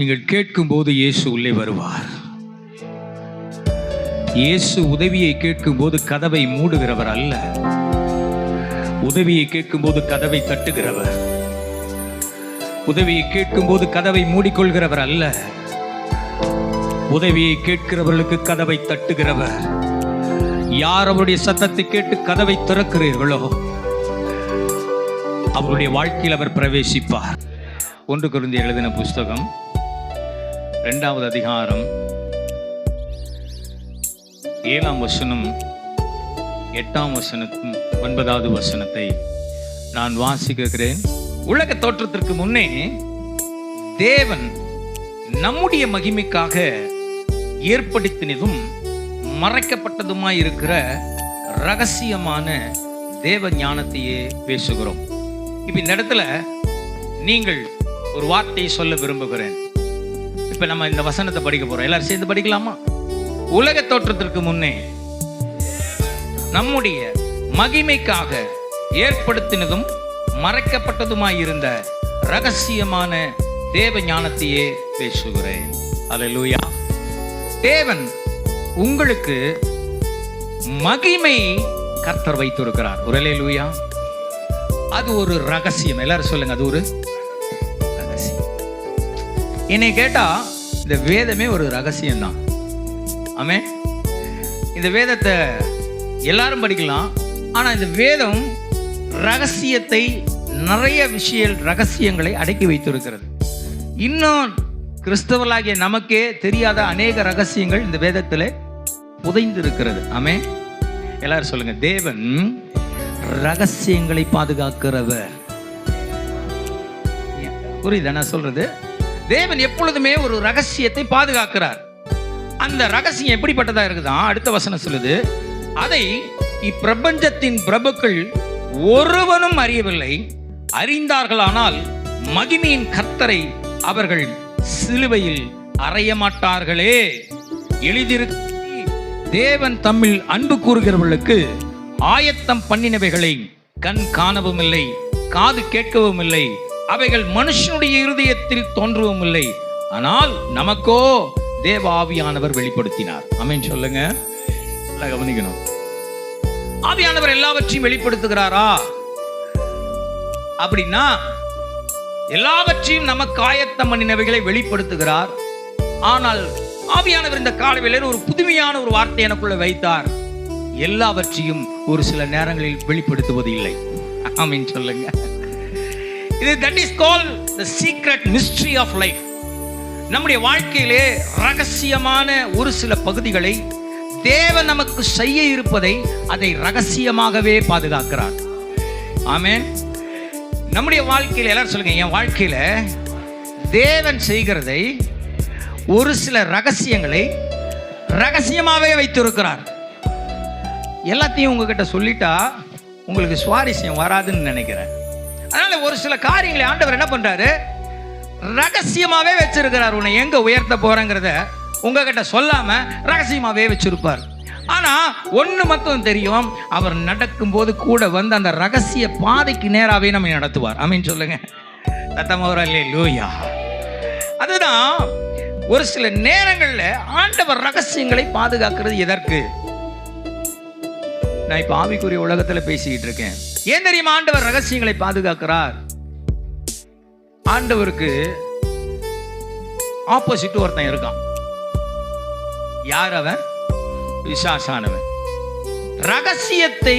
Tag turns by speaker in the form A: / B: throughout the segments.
A: நீங்கள் கேட்கும் போது இயேசு உள்ளே வருவார். இயேசு உதவியை கேட்கும் போது கதவை மூடுகிறவர் அல்ல, உதவியை கேட்கும் போது கதவை தட்டுகிறவர். உதவியை கேட்கும் போது கதவை மூடிக்கொள்கிறவர் அல்ல, உதவியை கேட்கிறவர்களுக்கு கதவை தட்டுகிறவர். யார் அவருடைய சத்தத்தை கேட்டு கதவை திறக்கிறீர்களோ அவருடைய வாழ்க்கையில் அவர் பிரவேசிப்பார். 1 கொரிந்தியர் எழுதின புஸ்தகம் 2வது அதிகாரம் 7ஆம் வசனம் 8ஆம் வசனத்தும் 9வது வசனத்தை நான் வாசிக்கிறேன். உலக தோற்றத்திற்கு முன்னே தேவன் நம்முடைய மகிமைக்காக ஏற்படுத்தினதும் மறைக்கப்பட்டதுமாய் இருக்கிற ரகசியமான தேவ ஞானத்தையே பேசுகிறோம். இப்ப இந்த இடத்துல நீங்கள் ஒரு வார்த்தையை சொல்ல விரும்புகிறேன். இப்ப நம்ம இந்த வசனத்தை படிக்க போறோம். எல்லாரும் சேர்ந்து படிக்கலாமா? உலக தோற்றத்திற்கு முன்னே நம்முடைய மகிமைக்காக ஏற்படுத்தினதும் மறைக்கப்பட்டதுமாயிருந்த ரகசியமான தேவ ஞானத்தையே பேசுகிறேன். அல்லேலூயா. தேவன் உங்களுக்கு மகிமை கர்த்தர் வைத்திருக்கிறார். ஒரு அல்லேலூயா. அது ஒரு ரகசியம். எல்லாரும் சொல்லுங்க, அது ஒரு ரகசியம். என்னை கேட்டா இந்த வேதமே ஒரு ரகசியம் தான். ஆமென். இந்த வேதத்தை எல்லாரும் படிக்கலாம். ஆனா இந்த வேதம் ரகசியத்தை, நிறைய ரகசியங்களை அடக்கி வைத்திருக்கிறது. இன்னும் கிறிஸ்தவர்களாகிய நமக்கே தெரியாத அநேக ரகசியங்கள் இந்த வேதத்தில் புதைந்து இருக்கிறது. ஆமென். எல்லாரும் சொல்லுங்க, தேவன் ரகசியங்களை பாதுகாக்கிறவர். புரியுதா நான் சொல்றது? தேவன் எப்பொழுதுமே ஒரு ரகசியத்தை பாதுகாக்கிறார். அந்த ரகசியம் எப்படிப்பட்டதா இருக்குதான் அடுத்த வசனம் சொல்லுது, அதை இப்பிரபஞ்சத்தின் பிரபுக்கள் ஒருவனும் அறியவில்லை, அறிந்தார்களானால் மகிமையின் கர்த்தரை அவர்கள் சிலுவையில் அறைய மாட்டார்களே. எழுதியிருக்கு, தேவன் தம்மில் அன்பு கூறுகிறவர்களுக்கு ஆயத்தம் பண்ணினவைகளை கண் காணவும் இல்லை, காது கேட்கவும் இல்லை, அவைகள் மனுஷனுடைய இருதயத்தில் தோன்றவும் இல்லை. ஆனால் நமக்கோ தேவ ஆவியானவர் வெளிப்படுத்தினார். ஆமென் சொல்லுங்க. கவனிக்கணும். ஆவியானவர் எல்லாவற்றையும் வெளிப்படுத்துகிறாரா அப்படின்னா, எல்லாவற்றையும் நமக்கு ஆயத்தம் பண்ணினவைகளை வெளிப்படுத்துகிறார். ஆனால் ஆவியானவர் இந்த காலவேளையில் ஒரு புதுமையான ஒரு வார்த்தை எனக்குள்ள வைத்தார். எல்லாவற்றையும் ஒரு சில நேரங்களில் வெளிப்படுத்துவது இல்லை. ஆமென் சொல்லுங்க. இது that is called the secret mystery of life. நம்முடைய வாழ்க்கையிலே ரகசியமான ஒரு சில பகுதிகளை தேவன் நமக்கு செய்ய இருப்பதை அதை ரகசியமாகவே பாதுகாக்கிறார். ஆமென். நம்முடைய வாழ்க்கையில் எல்லாரும் சொல்லுங்க, என் வாழ்க்கையில தேவன் செய்கிறதை ஒரு சில ரகசியங்களை ரகசியமாகவே வைத்திருக்கிறார். எல்லாத்தையும் உங்ககிட்ட சொல்லிட்டா உங்களுக்கு சுவாரஸ்யம் வராதுன்னு நினைக்கிறேன். அதனால ஒரு சில காரியங்களை ஆண்டவர் என்ன பண்றாரு, ரகசியமாவே வச்சிருக்கிறார். உன்னை எங்க உயர்த்த போறேங்கிறத உங்ககிட்ட சொல்லாம ரகசியமாவே வச்சிருப்பார். ஆனா ஒண்ணு மட்டும் தெரியும், அவர் நடக்கும் போது கூட வந்து அந்த ரகசிய பாதைக்கு நேராவே நம்ம நடத்துவார். ஆமென் சொல்லுங்க. அல்லேலூயா. அதுதான் ஒரு சில நேரங்கள்ல ஆண்டவர் ரகசியங்களை பாதுகாக்கிறது. எதற்கு? நான் இப்ப ஆவிக்குரிய உலகத்துல பேசிக்கிட்டு இருக்கேன். ஏன் தெரியுமா ஆண்டவர் ரகசியங்களை பாதுகாக்கிறார்? ஆண்டவருக்கு ஆப்போசிட் ஒருத்தன் இருக்கான். யார் அவன்? பிசாசானவன். ரகசியத்தை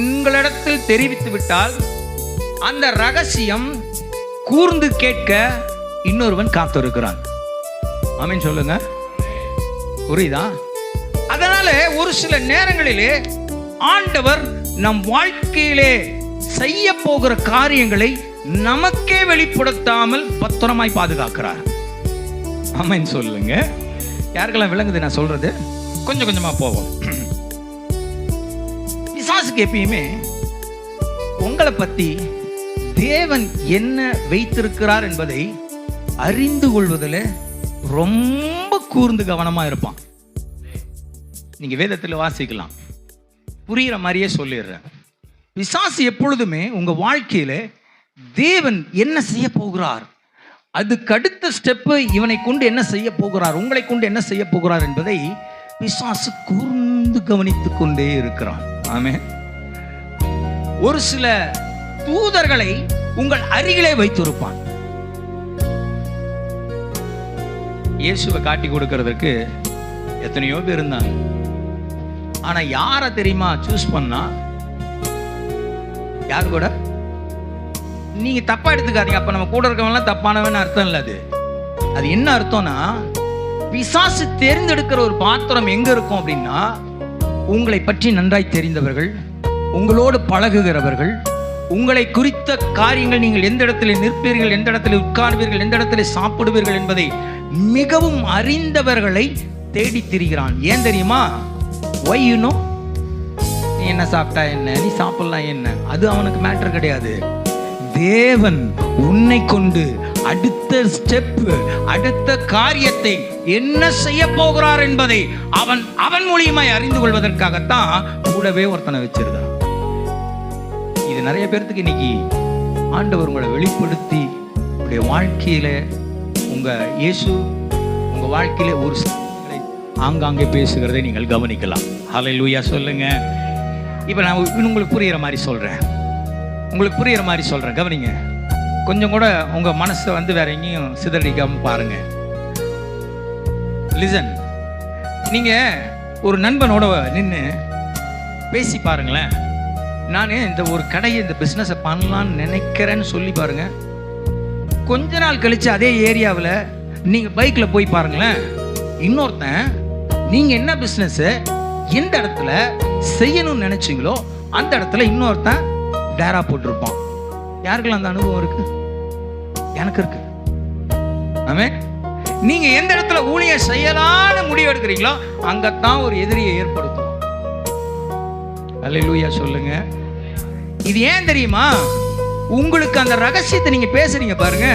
A: உங்களிடத்தில் தெரிவித்து விட்டால் அந்த ரகசியம் கூர்ந்து கேட்க இன்னொருவன் காத்திருக்கிறான். ஆமென் சொல்லுங்க. புரியுதா? அதனால ஒரு சில நேரங்களிலே ஆண்டவர் நம் வாழ்க்கையிலே செய்ய போகிற காரியங்களை நமக்கே வெளிப்படுத்தாமல் பத்திரமாய் பாதுகாக்கிறார். ஆமென் சொல்லுங்க. யாருக்கெல்லாம் விளங்குது நான் சொல்றது? கொஞ்சம் கொஞ்சமா போவோம். பிசாசுக்கு எப்பயுமே உங்களை பத்தி தேவன் என்ன வைத்திருக்கிறார் என்பதை அறிந்து கொள்வதில் ரொம்ப கூர்ந்து கவனமா இருப்பான். நீங்க வேதத்தில் வாசிக்கலாம், புரிகிற மாதிரியே சொல்லிடுறேன். பிசாசு எப்பொழுதுமே உங்க வாழ்க்கையில தேவன் என்ன செய்ய போகிறார் அதுக்கு அடுத்த ஸ்டெப்பு இவனை கொண்டு என்ன செய்ய போகிறார், உங்களை கொண்டு என்ன செய்ய போகிறார் என்பதை பிசாசு கூர்ந்து கவனித்துக் கொண்டே இருக்கிறான். ஆமென். ஒரு சில தூதர்களை உங்கள் அருகிலே வைத்திருப்பான். இயேசுவை காட்டி கொடுக்கிறதுக்கு எத்தனையோ பேர் இருந்தாங்க. ஆனா யாரை தெரியுமா சூஸ் பண்ணா? யாரு கூட? நீங்க தப்பா எடுத்துக்காதீங்க. அப்ப நம்ம கூட இருக்கவங்கலாம் தப்பானவன்னு அர்த்தம் இல்லை. அது என்ன அர்த்தம்னா, பிசாசு தேர்ந்தெடுக்கிற ஒரு பாத்திரம் எங்க இருக்கும் அப்படின்னா, உங்களை பற்றி நன்றாய் தெரிந்தவர்கள், உங்களோடு பழகுகிறவர்கள், உங்களை குறித்த காரியங்கள், நீங்கள் எந்த இடத்துல நிற்பீர்கள், எந்த இடத்துல உட்கார்வீர்கள், எந்த இடத்துல சாப்பிடுவீர்கள் என்பதை மிகவும் அறிந்தவர்களை தேடி திரிகிறான். ஏன் தெரியுமா? why you know? நீ என்ன சாப்பிட்டா என்ன, நீ சாப்பிடலாம் என்ன, அது அவனுக்கு மேட்டர் கிடையாது. தேவன் உன்னை கொண்டு அடுத்த ஸ்டெப், அடுத்த காரியத்தை என்ன செய்ய போகிறார் என்பதை அவன் மூலியமாய் அறிந்து கொள்வதற்காகத்தான் கூடவே ஒருத்தனை வச்சிருக்கான். இது நிறைய பேர்த்துக்கு இன்னைக்கு ஆண்டவர் உங்களை வெளிப்படுத்தி உங்களுடைய வாழ்க்கையில, உங்க இயேசு உங்க வாழ்க்கையில ஒரு ஆங்காங்கே பேசுகிறதை நீங்கள் கவனிக்கலாம். ஹல்லேலூயா சொல்லுங்க. இப்ப நான் உங்களுக்கு புரியுற மாதிரி சொல்றேன், கவனிங்க. கொஞ்சம் கூட உங்க மனசை வேற எங்கேயும் சிதறடிக்காம பாருங்க. லிசன். நீங்க ஒரு நண்பனோட நின்று பேசி பாருங்களேன். நான் இந்த ஒரு கடையை, இந்த பிஸ்னஸை பண்ணலான்னு நினைக்கிறேன்னு சொல்லி பாருங்க. கொஞ்ச நாள் கழிச்சு அதே ஏரியாவில் நீங்க பைக்கில் போய் பாருங்களேன். இன்னொருத்தன் நீங்க என்ன பிஸ்னஸ் எந்த இடத்துல செய்யணும்னு நினைச்சீங்களோ அந்த இடத்துல இன்னொருத்தன் டேரா போட்டிருப்பான். யாருக்கெல்லாம் அந்த அனுபவம் இருக்கு? எனக்கு இருக்கு. ஆமென். நீங்க எந்த இடத்துல ஊழியம் செய்யலான்னு முடிவு எடுக்கிறீங்களோ அங்கத்தான் ஒரு எதிரியை ஏற்படுத்தும். அல்லேலூயா சொல்லுங்க. இது ஏன் தெரியுமா? உங்களுக்கு அந்த ரகசியத்தை நீங்க பேசுறீங்க பாருங்க,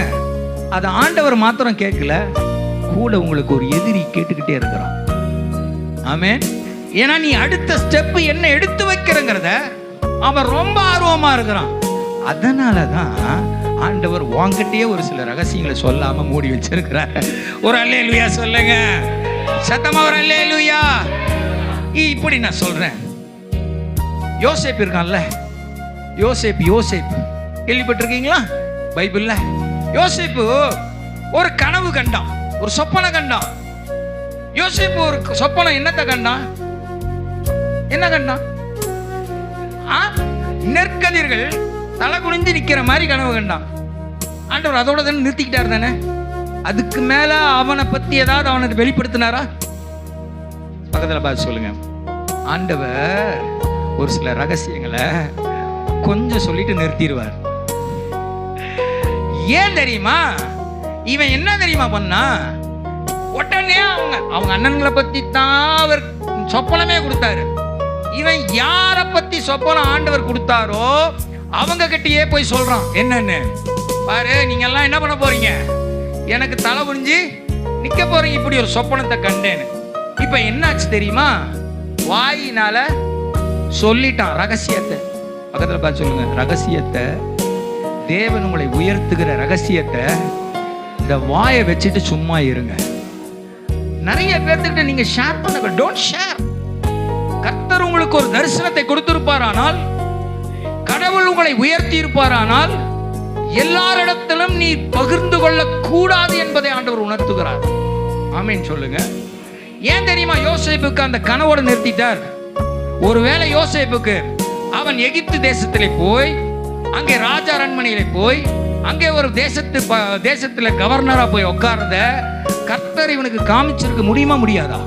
A: அது ஆண்டவர் மாத்திரம் கேட்கல, கூட உங்களுக்கு ஒரு எதிரி கேட்டுக்கிட்டே இருக்கிறான். ஆமென். ஏன்னா நீ அடுத்த ஸ்டெப் என்ன எடுத்து வைக்கிறங்கிறத அவன் ரொம்ப ஆர்வமா இருக்கிறான். அதனாலதான் ஆண்டவர் வாங்கிட்டே ஒரு சில ரகசியங்களை சொல்லாம மூடி வச்சிருக்கிறார். ஒரு அல்லேலூயா சொல்லுங்க. சத்தமா ஒரு அல்லேலூயா. இப்படி நான் சொல்றேன். யோசேப்பு இருக்கான்ல, யோசேப்பு கேள்விப்பட்டிருக்கீங்களா பைபிள்ல? யோசேப்பு ஒரு கனவு கண்டான், ஒரு சொப்பனை கண்டான். யோசேப்பு ஒரு சொப்பனை என்னத்தை கண்டான்? என்ன கண்டான்? நெற்கதிர்கள் தலை குனிஞ்சு நிக்கிற மாதிரி கனவு கண்டான். ஆண்டவர் அதோட தானே நிறுத்திக்கிட்டார் தானே? அதுக்கு மேல அவனை பத்தி ஏதாவது அவனை வெளிப்படுத்தினாரா? பக்கத்துல பார்த்து சொல்லுங்க. ஆண்டவர் ஒரு சில ரகசியங்களை கொஞ்சம் சொல்லிட்டு நிறுத்திடுவார். ஏன் தெரியுமா? இவன் என்ன தெரியுமா பண்ணா? உடனே அவங்க அண்ணன்களை பத்தி தான் அவர் சொப்பனமே கொடுத்தாரு. இவன் யார பத்தி சொப்பனம் ஆண்டவர் கொடுத்தாரோ அவங்க கிட்டயே போய் சொல்றான். என்னன்னு பாரு, நீங்க எல்லாம் என்ன பண்ண போறீங்க? எனக்கு தலை குனிஞ்சு நிக்க போறீங்க, இப்படி ஒரு சொப்பனத்தை கண்டேன்னு. இப்ப என்னாச்சு தெரியுமா? வாயினால சொல்லிட்டான் ரகசியத்தை. பக்கத்துல பார்த்து சொல்லுங்க. ரகசியத்தை, தேவன் உங்களை உயர்த்துகிற ரகசியத்தை இந்த வாயை வச்சுட்டு சும்மா இருங்க. நிறைய பேர்த்துக்கிட்ட நீங்க ஷேர் பண்ண, டோன்ட் ஷேர். கர்த்தர் உங்களுக்கு ஒரு தரிசனத்தை கொடுத்திருப்பாரானால், கடவுள் உங்களை உயர்த்தி இருப்பாரானால், எல்லாரிடத்திலும் நீ பகிர்ந்து கொள்ள கூடாது என்பதை ஆண்டவர் உணர்த்துகிறார். ஆமென் சொல்லுங்க. ஏன் தெரியுமா யோசேப்புக்கு அந்த கனவோடு நிறுத்திட்டார்? ஒருவேளை யோசேப்புக்கு அவன் எகிப்து தேசத்திலே போய், அங்கே ராஜா அரண்மனையிலே போய், அங்கே ஒரு தேசத்துல கவர்னரா போய் உட்கார்றத கர்த்தர் இவனுக்கு காமிச்சிருக்க முடியுமா? முடியாதா?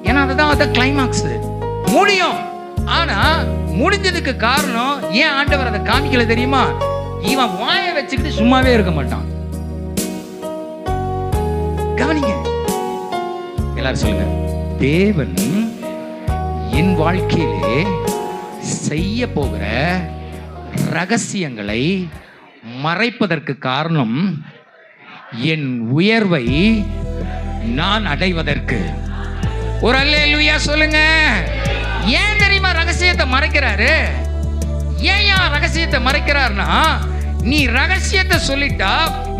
A: ஏன்னா அதுதான் கிளைமாக்ஸ். முடியும். ஆனா முடிஞ்சதுக்கு காரணம் ஏன் ஆண்டவர் அதை காமிக்கல தெரியுமா? இவன் வாயை வச்சுக்கிட்டு சும்மாவே இருக்க மாட்டான். கவனிங்க எல்லாரும் சொல்லுங்க. தேவன் என் வாழ்க்கையிலே செய்ய போகிற ரகசியங்களை மறைப்பதற்கு காரணம் என் உயர்வை நான் அடைவதற்கு. ஒரு அல்லேலூயா சொல்லுங்க. ஏன் தெரியுமா ரகசியத்தை மறைக்கிறாரு? ஏன் ரகசியத்தை மறைக்கிறார்னா, நீ ரகசியத்தை சொல்லிட்டா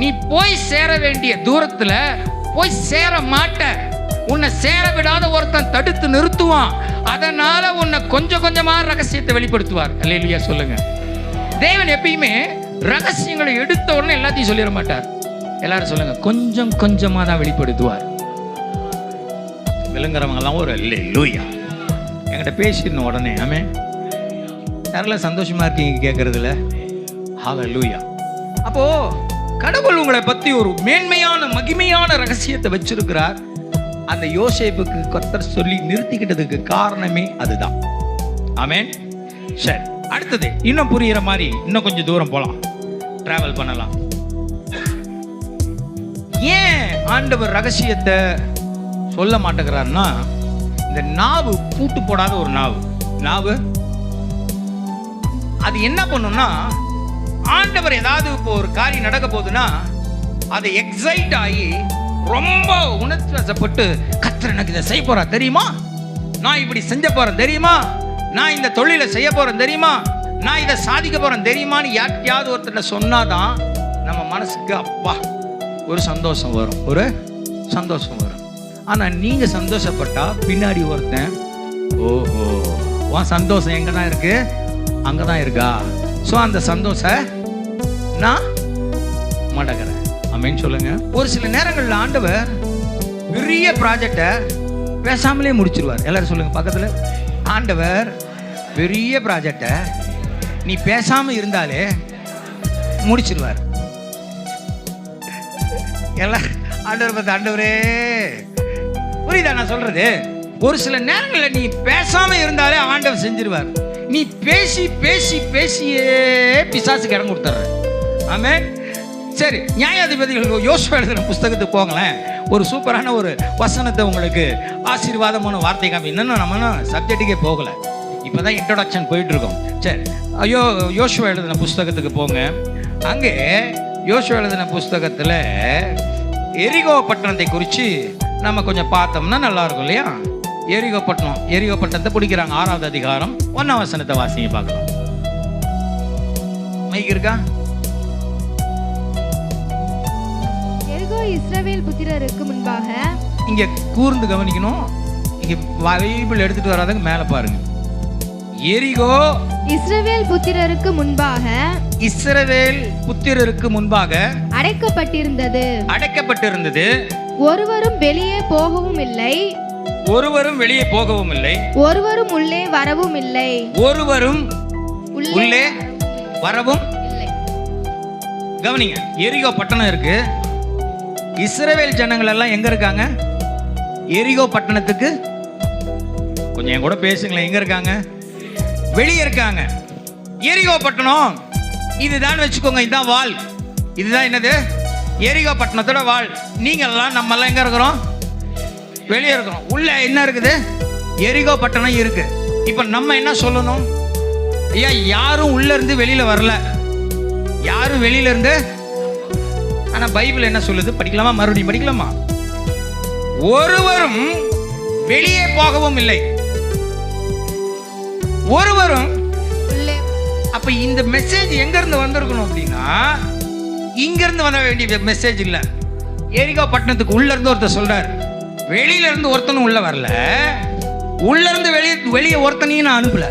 A: நீ போய் சேர வேண்டிய தூரத்துல போய் சேர மாட்ட. உன்னை சேர விடாத ஒருத்தன் தடுத்து நிறுத்துவான். அதனால உன்னை கொஞ்சம் கொஞ்சமா ரகசியத்தை வெளிப்படுத்துவார். அல்லேலூயா சொல்லுங்க. தேவன் எப்பயுமே ரகசியங்களை எடுத்த உடனே எல்லாத்தையும் சொல்லிட மாட்டார். எல்லாரும் சொல்லுங்க, கொஞ்சம் கொஞ்சமா தான் வெளிப்படுத்துவார். விளங்குறவங்க எல்லாம் ஒரு அல்லேலூயா என்கிட்ட பேசிடணும் உடனே. ஆமே, யாரெல்லாம் சந்தோஷமா இருக்கீங்க கேட்கறதுல? ஹல்லேலூயா. அப்போ கடவுள் உங்களை பத்தி ஒரு மேன்மையான மகிமையான ரகசியத்தை வச்சிருக்கிறார். அந்த யோசேப்புக்கு கர்த்தர் சொல்லி நிறுத்திக்கிட்டதுக்கு காரணமே அதுதான். ஆமென். சரி, அடுத்தது இன்னும் புரியுற மாதிரி இன்னும் கொஞ்சம் தூரம் போலாம், டிராவல் பண்ணலாம். ஏன் ஆண்டவர் ரகசியத்தை சொல்ல மாட்டேங்கிறாருன்னா, இந்த நாவு பூட்டு போடாத ஒரு நாவு அது என்ன பண்ணும்னா, ஆண்டவர் ஏதாவது இப்போ ஒரு காரியம் நடக்க போகுதுன்னா அது எக்ஸைட் ஆகி ரொம்ப உணர்ச்சி வசப்பட்டு, கர்த்தர் எனக்கு இதை செய்ய போறா தெரியுமா, நான் இப்படி செஞ்ச போறேன் தெரியுமா, நான் இந்த தொழிலை செய்ய போறேன் தெரியுமா, நான் இதை சாதிக்க போறேன் தெரியுமான்னு யார்கிட்டயாவது ஒருத்தர் சொன்னாதான் நம்ம மனசுக்கு அப்பா ஒரு சந்தோஷம் வரும். ஆனா நீங்க சந்தோஷப்பட்டா பின்னாடி ஒருத்தன், ஓஹோ உன் சந்தோஷம் எங்க தான் இருக்கு, அங்கதான் இருக்கா, சோ அந்த சந்தோஷம் நான் மடக்கிறேன். ஆமென் சொல்லுங்க. ஒரு சில நேரங்கள்ல ஆண்டவர் பெரிய ப்ராஜெக்டை பேசாமலே முடிச்சிருவார். எல்லாரும் சொல்லுங்க பக்கத்துல, ஆண்டவர் பெரிய ப்ராஜெக்டை நீ பேசாம இருந்தாலே முடிச்சிருவார். எல்லாம் ஆண்டவர் பார்த்து, ஆண்டவரே புரியுதா நான் சொல்றது? ஒரு சில நேரங்களில் நீ பேசாம இருந்தாலே ஆண்டவர் செஞ்சிருவார். நீ பேசி பேசி பேசியே பிசாசுக்கு இடம் கொடுத்துற. ஆமென். சரி, நியாயாதிபதிகள் யோசுவா எழுதின புஸ்தகத்துக்கு போங்களேன். ஒரு சூப்பரான ஒரு வசனத்தை உங்களுக்கு ஆசீர்வாதமான வார்த்தை காமி. இன்னும் நம்ம சப்ஜெக்ட்டுக்கே போகல, இப்போதான் இன்ட்ரோடக்ஷன் போயிட்டு இருக்கோம். சரி, யோசுவா எழுதின புஸ்தகத்துக்கு போங்க. அங்கே யோசுவா எழுதின புஸ்தகத்தில் எரிகோ பட்டணத்தை குறித்து நம்ம கொஞ்சம் பார்த்தோம்னா நல்லா இருக்கும் இல்லையா? எரிகோ பட்டணத்தை பிடிக்கிறாங்க. 6வது அதிகாரம் 1ஆம் வசனத்தை வாசிங்க பார்க்கலாம். மைக் இருக்கா?
B: எரிகோ இஸ்ரவேல் புத்திரருக்கு முன்பாக,
A: இங்க கூர்ந்து கவனிக்கணும், இங்க பைபிள் எடுத்துட்டு வராதங்க மேல பாருங்க. எரிகோ
B: இஸ்ரவேல் புத்திரருக்கு முன்பாக
A: அடைக்கப்பட்டிருந்தது.
B: ஒருவரும் வெளியே போகவும் இல்லை,
A: ஒருவரும்
B: ஒருவரும் உள்ளே வரவும் இல்லை,
A: கவனிங்க. எரிகோ பட்டணம் இருக்கு. இஸ்ரவேல் ஜனங்கள் எல்லாம் எங்க இருக்காங்க? எரிகோ பட்டணத்துக்கு கொஞ்சம் என் கூட பேசுங்களேன். எங்க இருக்காங்க? வெளியே இருக்காங்க. எரிகோ பட்டணம் இதுதான் வச்சுக்கோங்க. இதுதான் வால். இதுதான் என்னது? எரிகோ பட்டணத்தோட வால். நீங்க எல்லாம் நம்ம எல்லாம் எங்க இருக்கிறோம்? வெளியே இருக்கிறோம். உள்ள என்ன இருக்குது? எரிகோ பட்டணம் இருக்கு. இப்ப நம்ம என்ன சொல்லணும்? ஐயா, யாரும் உள்ள இருந்து வெளியில வரல, யாரும் வெளியில இருந்து. ஆனா பைபிள் என்ன சொல்லுது? படிக்கலாமா? மறுபடியும் படிக்கலாமா? ஒருவரும் வெளியே போகவும் இல்லை, ஒருவரும். அப்ப இந்த மெசேஜ் எங்க இருந்து வந்திருக்கணும் அப்படின்னா, இங்க இருந்து வர வேண்டிய மெசேஜ் இல்ல. எரிகோ பட்டணத்துக்கு உள்ள இருந்து ஒருத்தர் சொல்றாரு, வெளியில இருந்து ஒருத்தனும் உள்ள வரல, உள்ள இருந்து வெளியே ஒருத்தனையும் நான் அனுப்பல.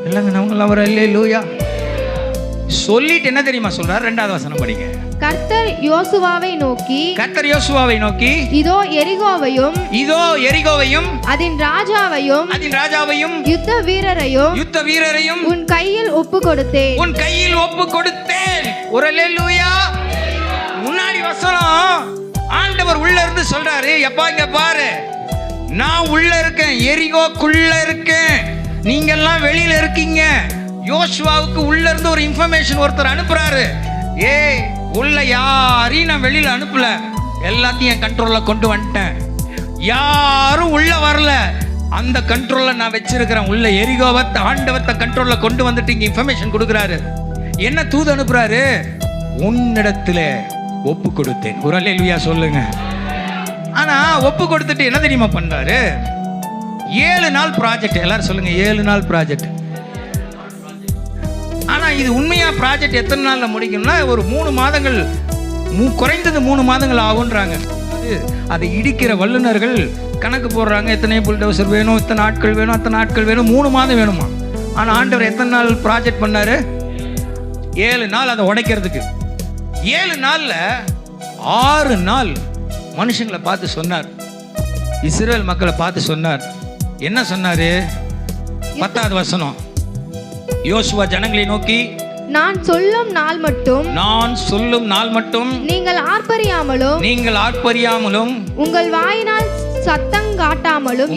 A: இல்லங்க நம்மளாம் வர அல்லேலூயா சொல்லிட்டு என்ன தெரியுமா சொல்றாரு? 2வது வசனம் படிங்க.
B: கர்த்தர் யோசுவாவை நோக்கி, இதோ எரிகோவையும் அதன் ராஜாவையும் யுத்த வீரரையும் உன் கையில் ஒப்பு கொடுத்தேன்.
A: ஒரு அல்லேலூயா. முன்னாடி வசனம் ஆண்டவர் உள்ள இருந்து சொல்றாரு, எப்பா இங்க பாரு, நான் உள்ள இருக்கேன், எரிகோக்குள்ள இருக்கேன், நீங்க எல்லாம் வெளியில இருக்கீங்க. யோசுவாவுக்கு உள்ள இருந்து ஒரு இன்ஃபர்மேஷன் ஒருத்தர் அனுப்புறாரு. ஏய், உள்ள யாரையும் நான் வெளியில அனுப்பல, எல்லாத்தையும் என் கண்ட்ரோல்ல கொண்டு வந்துட்டேன். யாரும் உள்ள வரல, அந்த கண்ட்ரோல்ல நான் வச்சிருக்கிறேன். உள்ள எரிகோவை ஆண்டவத்தை கண்ட்ரோல்ல கொண்டு வந்துட்டு இங்க இன்ஃபர்மேஷன் கொடுக்குறாரு. என்ன தூது அனுப்புறாரு? உன்னிடத்துல ஒப்பு கொடுத்தேன். ஒரு அல்லேலூயா சொல்லுங்க. ஆனா ஒப்பு கொடுத்துட்டு என்ன தெரியுமா பண்றாரு? 7 நாள் ப்ராஜெக்ட். எல்லாரும் சொல்லுங்க, 7 நாள் ப்ராஜெக்ட். ஆனா இது உண்மையா ப்ராஜெக்ட் எத்தனை நாள்ல முடிக்கணும்னா ஒரு 3 மாதங்கள், குறைந்தது 3 மாதங்கள் ஆகுன்றாங்க. அதை இடிக்கிற வல்லுநர்கள் கணக்கு போடுறாங்க. எத்தனை புல்டோசர் வேணும், இத்தனை ஆட்கள் வேணும், அத்தனை ஆட்கள் வேணும், 3 மாதம் வேணுமா. ஆனா ஆண்டவர் எத்தனை நாள் ப்ராஜெக்ட் பண்ணாரு? 7 நாள் அதை உடைக்கிறதுக்கு. 7 நாள்ல 6 நாள் மனுஷங்களை பார்த்து சொன்னார், இஸ்ரவேல் மக்களை பார்த்து சொன்னார். என்ன சொன்னாரு? 10வது வசனம். யோசுவா ஜனங்களை நோக்கி,
B: நான் சொல்லும் நாள் மட்டும் நீங்கள் ஆர்ப்பரியாமலும் உங்கள் வாயினால் சத்தம் காட்டாமலும்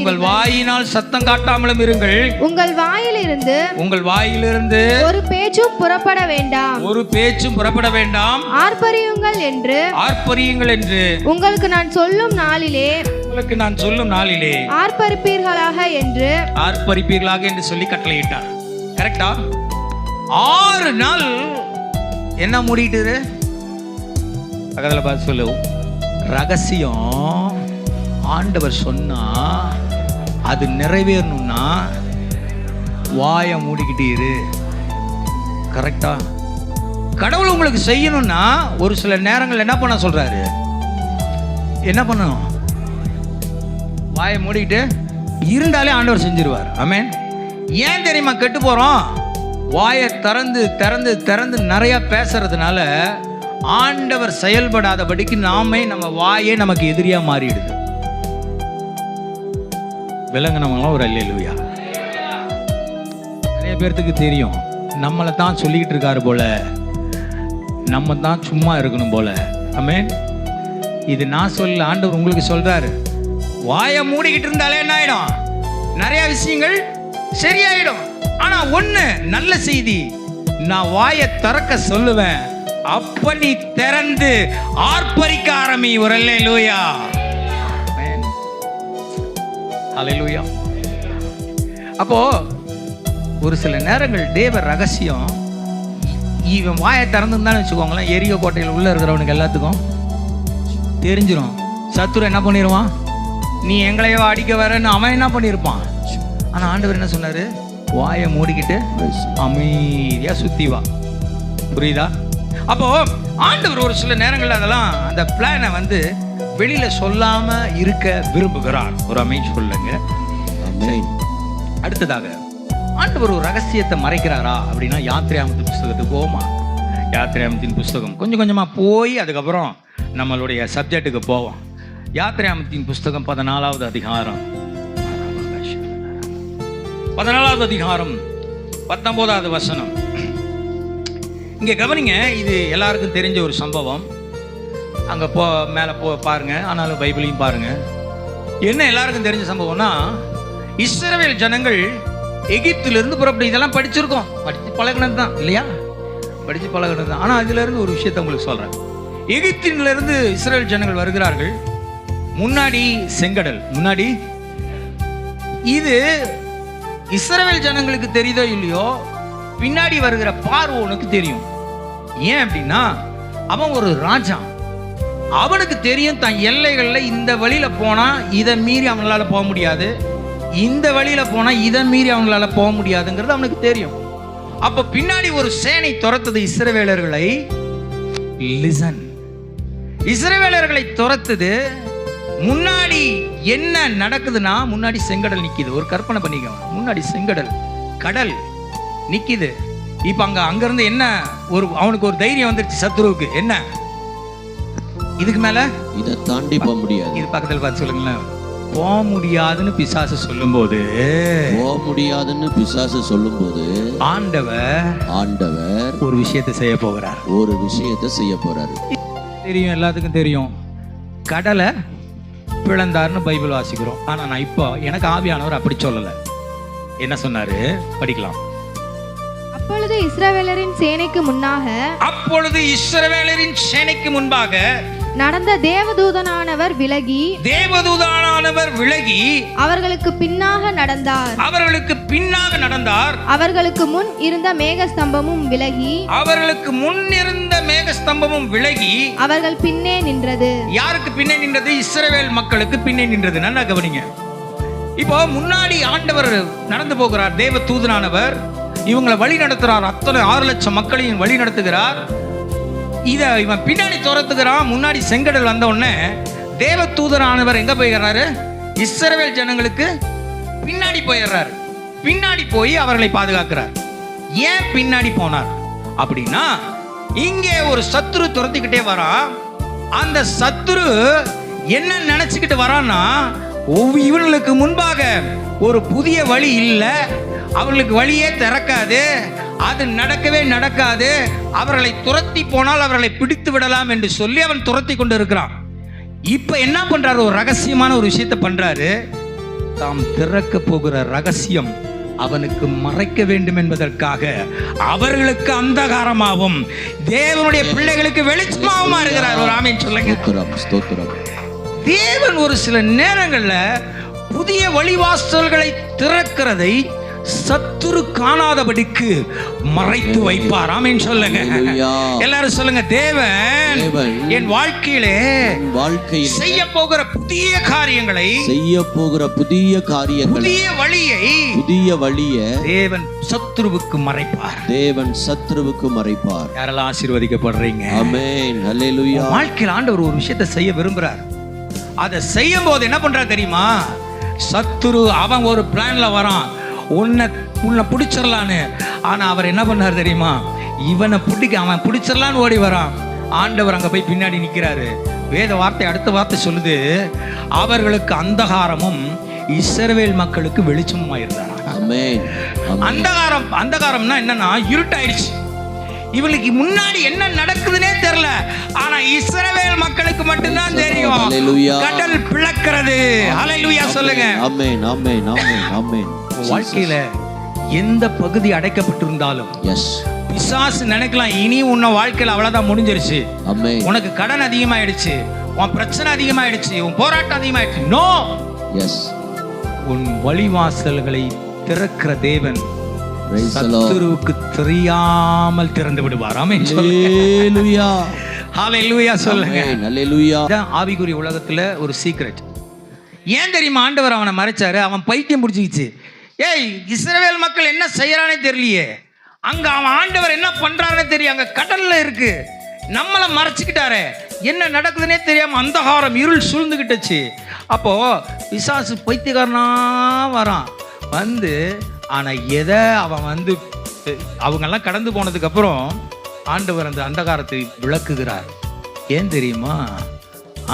B: இருங்கள். உங்கள் வாயிலிருந்து ஒரு பேச்சும் புறப்பட வேண்டாம். ஆர்ப்பரியுங்கள் என்று உங்களுக்கு நான் சொல்லும் நாளிலே ஆர்ப்பரிப்பீர்களாக என்று
A: சொல்லி கட்டளையிட்டார். கரெக்டா? 6 நாள் என்ன மூடிட்டு பக்கத்துல பார்த்து சொல்லு. ரகசியம் ஆண்டவர் சொன்னா அது நிறைவேறணும்னா வாயை மூடிக்கிட்டே இரு. கரெக்டா? கடவுள் உங்களுக்கு செய்யணும்னா ஒரு சில நேரங்கள் என்ன பண்ண சொல்றாரு? என்ன பண்ணணும்? வாயை மூடிக்கிட்டு இருந்தாலே ஆண்டவர் செஞ்சிருவார். ஆமென். ஏன் தெரியுமா கெட்டு போறோம்? வாயை திறந்து நிறைய பேசுறதுனால ஆண்டவர் செயல்படாதபடிக்கு நம்ம வாயே நமக்கு எதிரியா மாறிடுது. விலங்கினவங்களாம் ஒரு அல்லேலூயா. நிறைய பேர்த்துக்கு தெரியும் நம்மளை தான் சொல்லிக்கிட்டு இருக்காரு போல, நம்ம தான் சும்மா இருக்கணும் போல. ஆமென். இது நான் சொல்ல, ஆண்டவர் உங்களுக்கு சொல்றாரு. வாயை மூடிக்கிட்டு இருந்தாலே என்ன ஆயிடும்? நிறைய விஷயங்கள் சரியாயிடும். ஆனா ஒண்ணு நல்ல செய்தி, நான் வாயை திறக்க சொல்லுவேன், அப்ப நீ திறந்து ஆர்ப்பரிக்க ஆரம்பி. ஒரு அல்லேலூயா. அல்லேலூயா. அப்போ ஒரு சில நேரங்கள் தேவ ரகசியம் இவன் வாயை திறந்துன்னு வச்சுக்கோங்களேன், எரியோ கோட்டையில் உள்ள இருக்கிறவனுக்கு எல்லாத்துக்கும் தெரிஞ்சிடும். சத்துரு என்ன பண்ணிடுவான்? நீ எங்களையோ அடிக்க வரன்னு அவன் என்ன பண்ணியிருப்பான். ஆனா ஆண்டவர் என்ன சொன்னாரு? வாயை மூடிக்கிட்டு அமைதியா சுத்தி வா. புரியுதா? அப்போ ஆண்டவர் ஒரு சில நேரங்கள் அதெல்லாம் அந்த பிளானை வெளியில சொல்லாம இருக்க விரும்புகிறார். ஒரு அமைச்சு சொல்லுங்க. அடுத்ததாக ஆண்டவர் ஒரு ரகசியத்தை மறைக்கிறாரா அப்படின்னா யாத்திராமத்தின் புஸ்தகத்துக்கு போமா. யாத்திராமத்தின் புஸ்தகம் கொஞ்சம் கொஞ்சமா போய் அதுக்கப்புறம் நம்மளுடைய சப்ஜெக்டுக்கு போவோம். யாத்திராமத்தின் புஸ்தகம் 14வது அதிகாரம் 19வது வசனம். இங்க கவனிங்க, இது எல்லாருக்கும் தெரிஞ்ச ஒரு சம்பவம். அங்க மேல பாருங்க, ஆனாலும் பைபிளையும் பாருங்க. என்ன எல்லாருக்கும் தெரிஞ்ச சம்பவம்னா, இஸ்ரவேல் ஜனங்கள் எகிப்திலிருந்து புறப்பட்டு, இதெல்லாம் படிச்சிருக்கோம், படிச்சு பழகினது தான் இல்லையா? படிச்சு பழகினது தான். ஆனா அதுல இருந்து ஒரு விஷயத்தை உங்களுக்கு சொல்றேன். எகிப்திலிருந்து இஸ்ரவேல் ஜனங்கள் வருகிறார்கள். முன்னாடி செங்கடல், முன்னாடி. இது இஸ்ரவேல் ஜனங்களுக்கு தெரியுதோ இல்லையோ, பின்னாடி வருகிற பார்வோனுக்கு தெரியும். ஏன் அப்படின்னா அவன் ஒரு ராஜா. அவனுக்கு தெரியும் தன் எல்லைகள்ல இந்த வழியில போனா இதை மீறி அவங்களால போக முடியாது, இந்த வழியில போனா இதை மீறி அவங்களால போக முடியாதுங்கிறது அவனுக்கு தெரியும். அப்ப பின்னாடி ஒரு சேனை துரத்துது இஸ்ரவேலர்களை. லிசன், இஸ்ரவேலர்களை துரத்துது. முன்னாடி என்ன நடக்குதுன்னா, முன்னாடி செங்கடல் நிக்குது. ஒரு கற்பனை பண்ணிக்கோங்க, முன்னாடி செங்கடல், கடல் நிக்குது. இப்ப அங்க இருந்து என்ன அவனுக்கு ஒரு தைரியம் வந்துருச்சு சத்துருவுக்கு. என்ன? இதுக்கு மேல இதை தாண்டி போக முடியாது. இது பக்கத்துல பார்த்து சொல்லுங்களேன். போக முடியாதுன்னு பிசாசு சொல்லும்போது ஆண்டவர் ஒரு விஷயத்தை செய்ய போறார். தெரியும், எல்லாத்துக்கும் தெரியும். கடலை பிளந்தார்னு பைபிள் வாசிக்கிறோம். ஆனா நான் இப்போ எனக்கு ஆவியானவர் அப்படி சொல்லல. என்ன சொன்னாரு? படிக்கலாம்.
B: அப்பொழுது இஸ்ரவேலரின் சேனைக்கு முன்பாக நடந்த தேவதூதனானவர் விலகி அவர்களுக்கு பின்னாக நடந்தார். அவர்களுக்கு முன் இருந்த மேகஸ்தம்பமும் விலகி அவர்கள் பின்னே நின்றது.
A: யாருக்கு பின்னே நின்றது? இஸ்ரவேல் மக்களுக்கு பின்னே நின்றது. நல்லா கவனிங்க. இப்போ முன்னாடி ஆண்டவர் நடந்து போகிறார், தேவ தூதனானவர். இவங்களை வழி நடத்துறார். அத்தனை 6 லட்சம் மக்களையும் வழி நடத்துகிறார். இதை இவன் பின்னாடி துரத்துக்கிறான். முன்னாடி செங்கடல் வந்த உடனே தேவ தூதரானவர் எங்க போயிடுறாரு? இஸ்ரவேல் ஜனங்களுக்கு பின்னாடி போயிடுறாரு. பின்னாடி போய் அவர்களை பாதுகாக்கிறார். ஏன் பின்னாடி போனார் அப்படின்னா, இங்கே ஒரு சத்துரு துரத்திக்கிட்டே வரான். அந்த சத்துரு என்ன நினைச்சுக்கிட்டு வரான்னா, இவர்களுக்கு முன்பாக ஒரு புதிய வழி இல்லை, அவர்களுக்கு வழியே திறக்காது, அது நடக்கவே நடக்காது, அவர்களை துரத்தி போனால் அவர்களை பிடித்து விடலாம் என்று சொல்லி அவன் துரத்தி கொண்டு இருக்கிறான். இப்ப என்ன பண்றாரு? ஒரு ரகசியமான ஒரு விஷயத்தை பண்றாரு. தாம் திறக்க போகிற ரகசியம் அவனுக்கு மறைக்க வேண்டும் என்பதற்காக அவர்களுக்கு அந்தகாரமாகவும் தேவனுடைய பிள்ளைகளுக்கு வெளிச்சமாகவும் இருக்கிறார். ஒரு ஆமென் சொல்லுங்க. தேவன் ஒரு சில நேரங்கள்ல புதிய வழிவாசல்களை திறக்கிறதை சத்துரு காணாதபடிக்கு மறைத்து வைப்பார். ஆமென் சொல்லுங்க. எல்லாரும் சொல்லுங்க, தேவன் என் வாழ்க்கையிலே செய்ய போகிற புதிய காரியங்களை, புதிய வழியை தேவன் சத்துருவுக்கு மறைப்பார். யாரெல்லாம் ஆசீர்வதிக்கப்படுறீங்க? ஆமென், ஹல்லேலூயா. வாழ்க்கையில் ஆண்டவர் ஒரு விஷயத்தை செய்ய விரும்புறார். அதை செய்யும் போது என்ன பண்றார் தெரியுமா? சத்துரு அவன் ஒரு பிளான்ல வரான், உன்னை பிடிச்சிடலான்னு. ஆனா அவர் என்ன பண்ணார் தெரியுமா? அவன் பிடிச்சிடலான்னு ஓடி வரான். ஆண்டவர் அங்க போய் பின்னாடி நிக்கிறாரு. வேத வார்த்தை அடுத்த வார்த்தை சொல்லுது, அவர்களுக்கு அந்தகாரமும் இஸ்ரவேல் மக்களுக்கு வெளிச்சமுமா இருந்தார். அந்தகாரம்னா என்னன்னா, இருட்டாயிடுச்சு. இவளுக்கு முன்னாடி என்ன நடக்குதுன்னே தெரியல. ஆனா இஸ்ரவேல் மக்களுக்கு மட்டும்தான் தெரியும். கடல் பிளக்கிறது. ஹல்லேலூயா சொல்லுங்க. ஆமென், ஆமென், ஆமென், ஆமென். வாழ்க்கையில எந்த பகுதி அடைக்கப்பட்டிருந்தாலும் பிசாசு நினைக்கலாம், இனி உன்ன வாழ்க்கையில அவ்வளவுதான் முடிஞ்சிருச்சு, உனக்கு கடன் அதிகமாயிடுச்சு, உன் பிரச்சனை அதிகமாயிடுச்சு, உன் போராட்டம் அதிகமாயிடுச்சு. நோ, உன் வழிவாசல்களை திறக்கிற தேவன் சத்துருவுக்கு தெரியாமல் திறந்து விடுவார். ஆமென் ஹல்லேலூயா. ஹல்லேலூயா சொல்லுங்க. ஹல்லேலூயா. ஆவிக்குரிய உலகத்துல ஒரு சீக்ரெட். ஏன் தெரியுமா ஆண்டவர் அவனை மறைச்சாரு? அவன் பைத்தியம் பிடிச்சிக்கிச்சு. ஏய், இஸ்ரவேல் மக்கள் என்ன செய்யறானே தெரியலையே, அங்க அவன் ஆண்டவர் என்ன பண்றானே தெரியும், அங்க கடல்ல இருக்கு, நம்மளை மறைச்சுக்கிட்டாரே, என்ன நடக்குதுன்னே தெரியாம அந்தகாரம் இருள் சூழ்ந்துகிட்டுச்சு. அப்போ பிசாசு பைத்தியக்காரனா வரான் வந்து. ஆனா எதை அவன் வந்து அவங்கெல்லாம் கடந்து போனதுக்கு அப்புறம் ஆண்டவர் அந்த அந்தகாரத்தை விளக்குகிறார். ஏன் தெரியுமா?